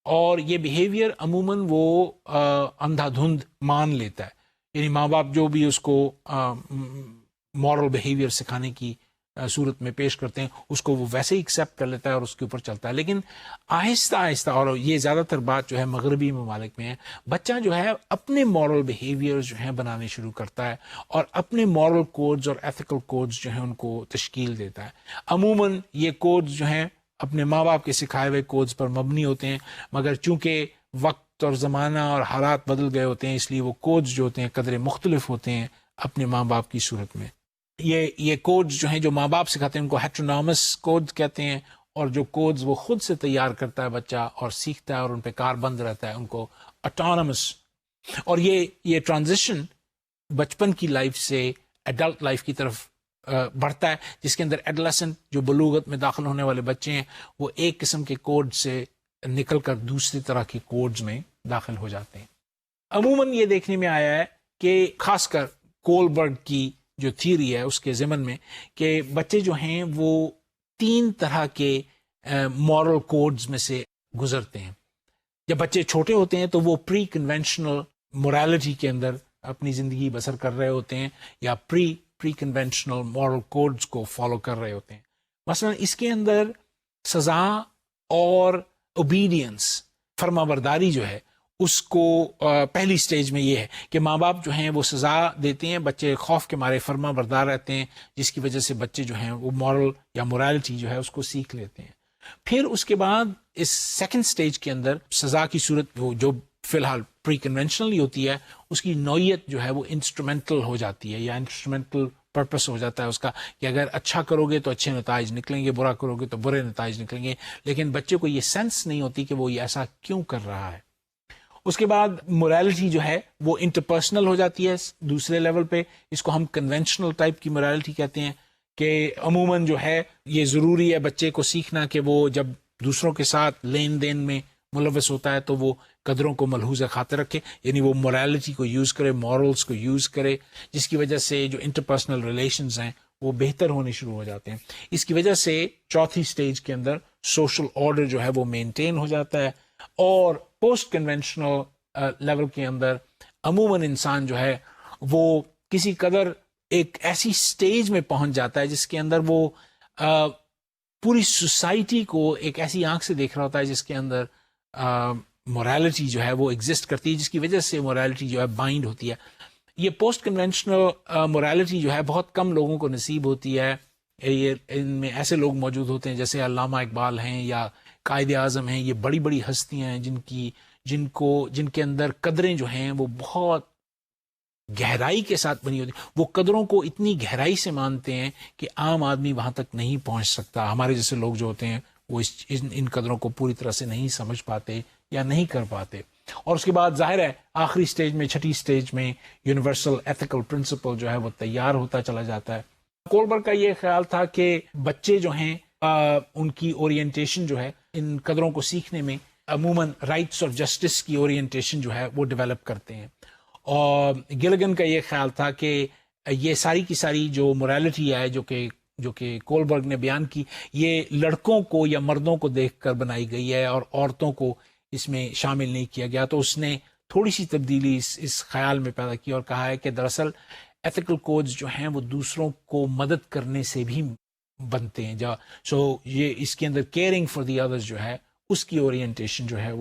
اور یہ بیہیویئر عموماً وہ اندھا دھند مان لیتا ہے، یعنی ماں باپ جو بھی اس کو مورل بیہیویئر سکھانے کی صورت میں پیش کرتے ہیں اس کو وہ ویسے ہی ایکسیپٹ کر لیتا ہے اور اس کے اوپر چلتا ہے. لیکن آہستہ آہستہ، اور یہ زیادہ تر بات جو ہے مغربی ممالک میں ہے، بچہ جو ہے اپنے مورل بیہیویئر جو ہیں بنانے شروع کرتا ہے اور اپنے مورل کوڈز اور ایتھیکل کوڈز جو ہیں ان کو تشکیل دیتا ہے. عموماً یہ کوڈز جو ہیں اپنے ماں باپ کے سکھائے ہوئے کوڈز پر مبنی ہوتے ہیں، مگر چونکہ وقت اور زمانہ اور حالات بدل گئے ہوتے ہیں اس لیے وہ کوڈز جو ہوتے ہیں قدرے مختلف ہوتے ہیں اپنے ماں باپ کی صورت میں. یہ کوڈز جو ہیں جو ماں باپ سکھاتے ہیں ان کو ہیٹرونامس کوڈز کہتے ہیں، اور جو کوڈز وہ خود سے تیار کرتا ہے بچہ اور سیکھتا ہے اور ان پہ کار بند رہتا ہے ان کو اٹانومس. اور یہ ٹرانزیشن بچپن کی لائف سے ایڈلٹ لائف کی طرف بڑھتا ہے، جس کے اندر ایڈولسنٹ جو بلوغت میں داخل ہونے والے بچے ہیں وہ ایک قسم کے کوڈ سے نکل کر دوسری طرح کے کوڈز میں داخل ہو جاتے ہیں. عموماً یہ دیکھنے میں آیا ہے کہ خاص کر کولبرگ کی جو تھیوری ہے اس کے ضمن میں کہ بچے جو ہیں وہ 3 طرح کے مورل کوڈز میں سے گزرتے ہیں. جب بچے چھوٹے ہوتے ہیں تو وہ پری کنونشنل مورالٹی کے اندر اپنی زندگی بسر کر رہے ہوتے ہیں یا پری کنونشنل مورل کوڈز کو فالو کر رہے ہوتے ہیں. مثلا اس کے اندر سزا اور اوبیڈینس، فرما برداری جو ہے اس کو پہلی سٹیج میں یہ ہے کہ ماں باپ جو ہیں وہ سزا دیتے ہیں، بچے خوف کے مارے فرما بردار رہتے ہیں، جس کی وجہ سے بچے جو ہیں وہ مورل یا مورالٹی جو ہے اس کو سیکھ لیتے ہیں. پھر اس کے بعد اس سیکنڈ سٹیج کے اندر سزا کی صورت وہ جو فی الحال پری کنونشنلی ہوتی ہے، اس کی نوعیت جو ہے وہ انسٹرومنٹل ہو جاتی ہے یا انسٹرومنٹل پرپس ہو جاتا ہے اس کا، کہ اگر اچھا کرو گے تو اچھے نتائج نکلیں گے، برا کرو گے تو برے نتائج نکلیں گے. لیکن بچے کو یہ سینس نہیں ہوتی کہ وہ یہ ایسا کیوں کر رہا ہے. اس کے بعد مورالٹی جو ہے وہ انٹرپرسنل ہو جاتی ہے دوسرے لیول پہ. اس کو ہم کنونشنل ٹائپ کی مورالٹی کہتے ہیں کہ عموماً جو ہے یہ ضروری ہے بچے کو سیکھنا کہ وہ جب دوسروں کے ساتھ لین دین میں ملوث ہوتا ہے تو وہ قدروں کو ملحوظ خاطر رکھے، یعنی وہ مورالٹی کو یوز کرے، مورلز کو یوز کرے، جس کی وجہ سے جو انٹرپرسنل ریلیشنز ہیں وہ بہتر ہونے شروع ہو جاتے ہیں. اس کی وجہ سے چوتھی سٹیج کے اندر سوشل آرڈر جو ہے وہ مینٹین ہو جاتا ہے. اور پوسٹ کنونشنل لیول کے اندر عموماً انسان جو ہے وہ کسی قدر ایک ایسی سٹیج میں پہنچ جاتا ہے جس کے اندر وہ پوری سوسائٹی کو ایک ایسی آنکھ سے دیکھ رہا ہوتا ہے جس کے اندر مورالٹی جو ہے وہ ایگزسٹ کرتی ہے، جس کی وجہ سے مورالٹی جو ہے بائنڈ ہوتی ہے. یہ پوسٹ کنونشنل مورالٹی جو ہے بہت کم لوگوں کو نصیب ہوتی ہے. یہ ان میں ایسے لوگ موجود ہوتے ہیں جیسے علامہ اقبال ہیں یا قائد اعظم ہیں. یہ بڑی بڑی ہستیاں ہیں جن کے اندر قدریں جو ہیں وہ بہت گہرائی کے ساتھ بنی ہوتی. وہ قدروں کو اتنی گہرائی سے مانتے ہیں کہ عام آدمی وہاں تک نہیں پہنچ سکتا. ہمارے جیسے لوگ جو ہوتے ہیں وہ ان قدروں کو پوری طرح سے نہیں سمجھ پاتے یا نہیں کر پاتے. اور اس کے بعد ظاہر ہے آخری سٹیج میں، چھٹی سٹیج میں یونیورسل ایتھیکل پرنسپل جو ہے وہ تیار ہوتا چلا جاتا ہے. کولبرگ کا یہ خیال تھا کہ بچے جو ہیں ان کی اورینٹیشن جو ہے ان قدروں کو سیکھنے میں عموماً رائٹس اور جسٹس کی اورینٹیشن جو ہے وہ ڈیولپ کرتے ہیں. اور گلگن کا یہ خیال تھا کہ یہ ساری کی ساری جو مورالٹی ہے جو کہ کولبرگ نے بیان کی، یہ لڑکوں کو یا مردوں کو دیکھ کر بنائی گئی ہے اور عورتوں کو اس میں شامل نہیں کیا گیا. تو اس نے تھوڑی سی تبدیلی اس خیال میں پیدا کی اور کہا ہے کہ دراصل ایتھیکل کوڈز جو ہیں وہ دوسروں کو مدد کرنے سے بھی بنتے ہیں. یہ اس کے اندر کیئرنگ فار دی ادرز جو ہے اس کی اورینٹیشن جو ہے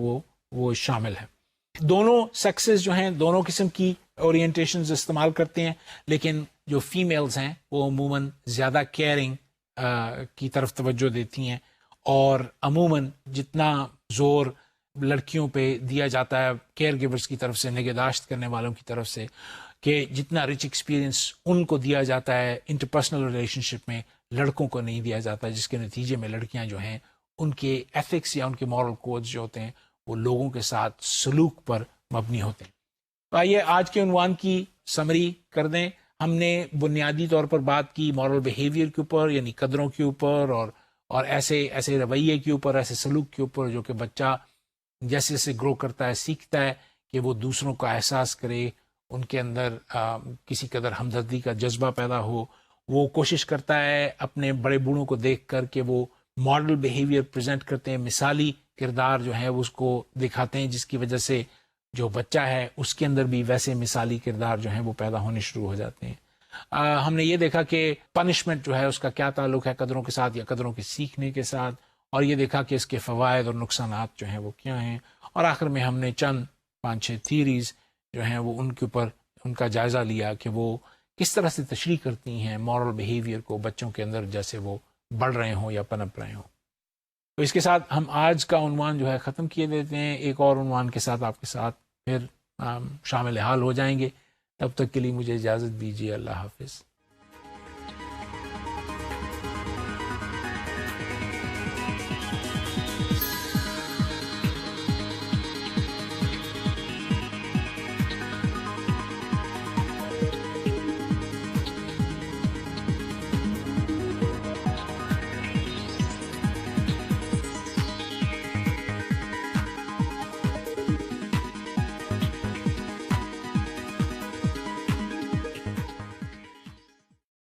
وہ شامل ہے. دونوں سیکسز جو ہیں دونوں قسم کی اورینٹیشنز استعمال کرتے ہیں، لیکن جو فیمیلز ہیں وہ عموماً زیادہ کیئرنگ کی طرف توجہ دیتی ہیں. اور عموماً جتنا زور لڑکیوں پہ دیا جاتا ہے کیئر گیورز کی طرف سے، نگہداشت کرنے والوں کی طرف سے، کہ جتنا رچ ایکسپیرینس ان کو دیا جاتا ہے انٹرپرسنل ریلیشن شپ میں، لڑکوں کو نہیں دیا جاتا، جس کے نتیجے میں لڑکیاں جو ہیں ان کے ایتھکس یا ان کے مورل کوڈز جو ہوتے ہیں وہ لوگوں کے ساتھ سلوک پر مبنی ہوتے ہیں. آئیے آج کے عنوان کی سمری کر دیں. ہم نے بنیادی طور پر بات کی مورل بیہیویئر کے اوپر، یعنی قدروں کے اوپر اور ایسے رویے کے اوپر، ایسے سلوک کے اوپر جو کہ بچہ جیسے جیسے گرو کرتا ہے سیکھتا ہے کہ وہ دوسروں کا احساس کرے، ان کے اندر کسی قدر ہمدردی کا جذبہ پیدا ہو. وہ کوشش کرتا ہے اپنے بڑے بوڑھوں کو دیکھ کر کہ وہ ماڈل بیہیویئر پریزنٹ کرتے ہیں، مثالی کردار جو ہے وہ اس کو دکھاتے ہیں، جس کی وجہ سے جو بچہ ہے اس کے اندر بھی ویسے مثالی کردار جو ہیں وہ پیدا ہونے شروع ہو جاتے ہیں. ہم نے یہ دیکھا کہ پنشمنٹ جو ہے اس کا کیا تعلق ہے قدروں کے ساتھ یا قدروں کے سیکھنے کے ساتھ، اور یہ دیکھا کہ اس کے فوائد اور نقصانات جو ہیں وہ کیا ہیں. اور آخر میں ہم نے چند 5-6 تھیریز جو ہیں وہ ان کے اوپر ان کا جائزہ لیا کہ وہ کس طرح سے تشریح کرتی ہیں مورل بیہیویئر کو بچوں کے اندر جیسے وہ بڑھ رہے ہوں یا پنپ رہے ہوں. تو اس کے ساتھ ہم آج کا عنوان جو ہے ختم کیے دیتے ہیں. ایک اور عنوان کے ساتھ آپ کے ساتھ پھر شامل حال ہو جائیں گے. تب تک کے لیے مجھے اجازت دیجیے. اللہ حافظ.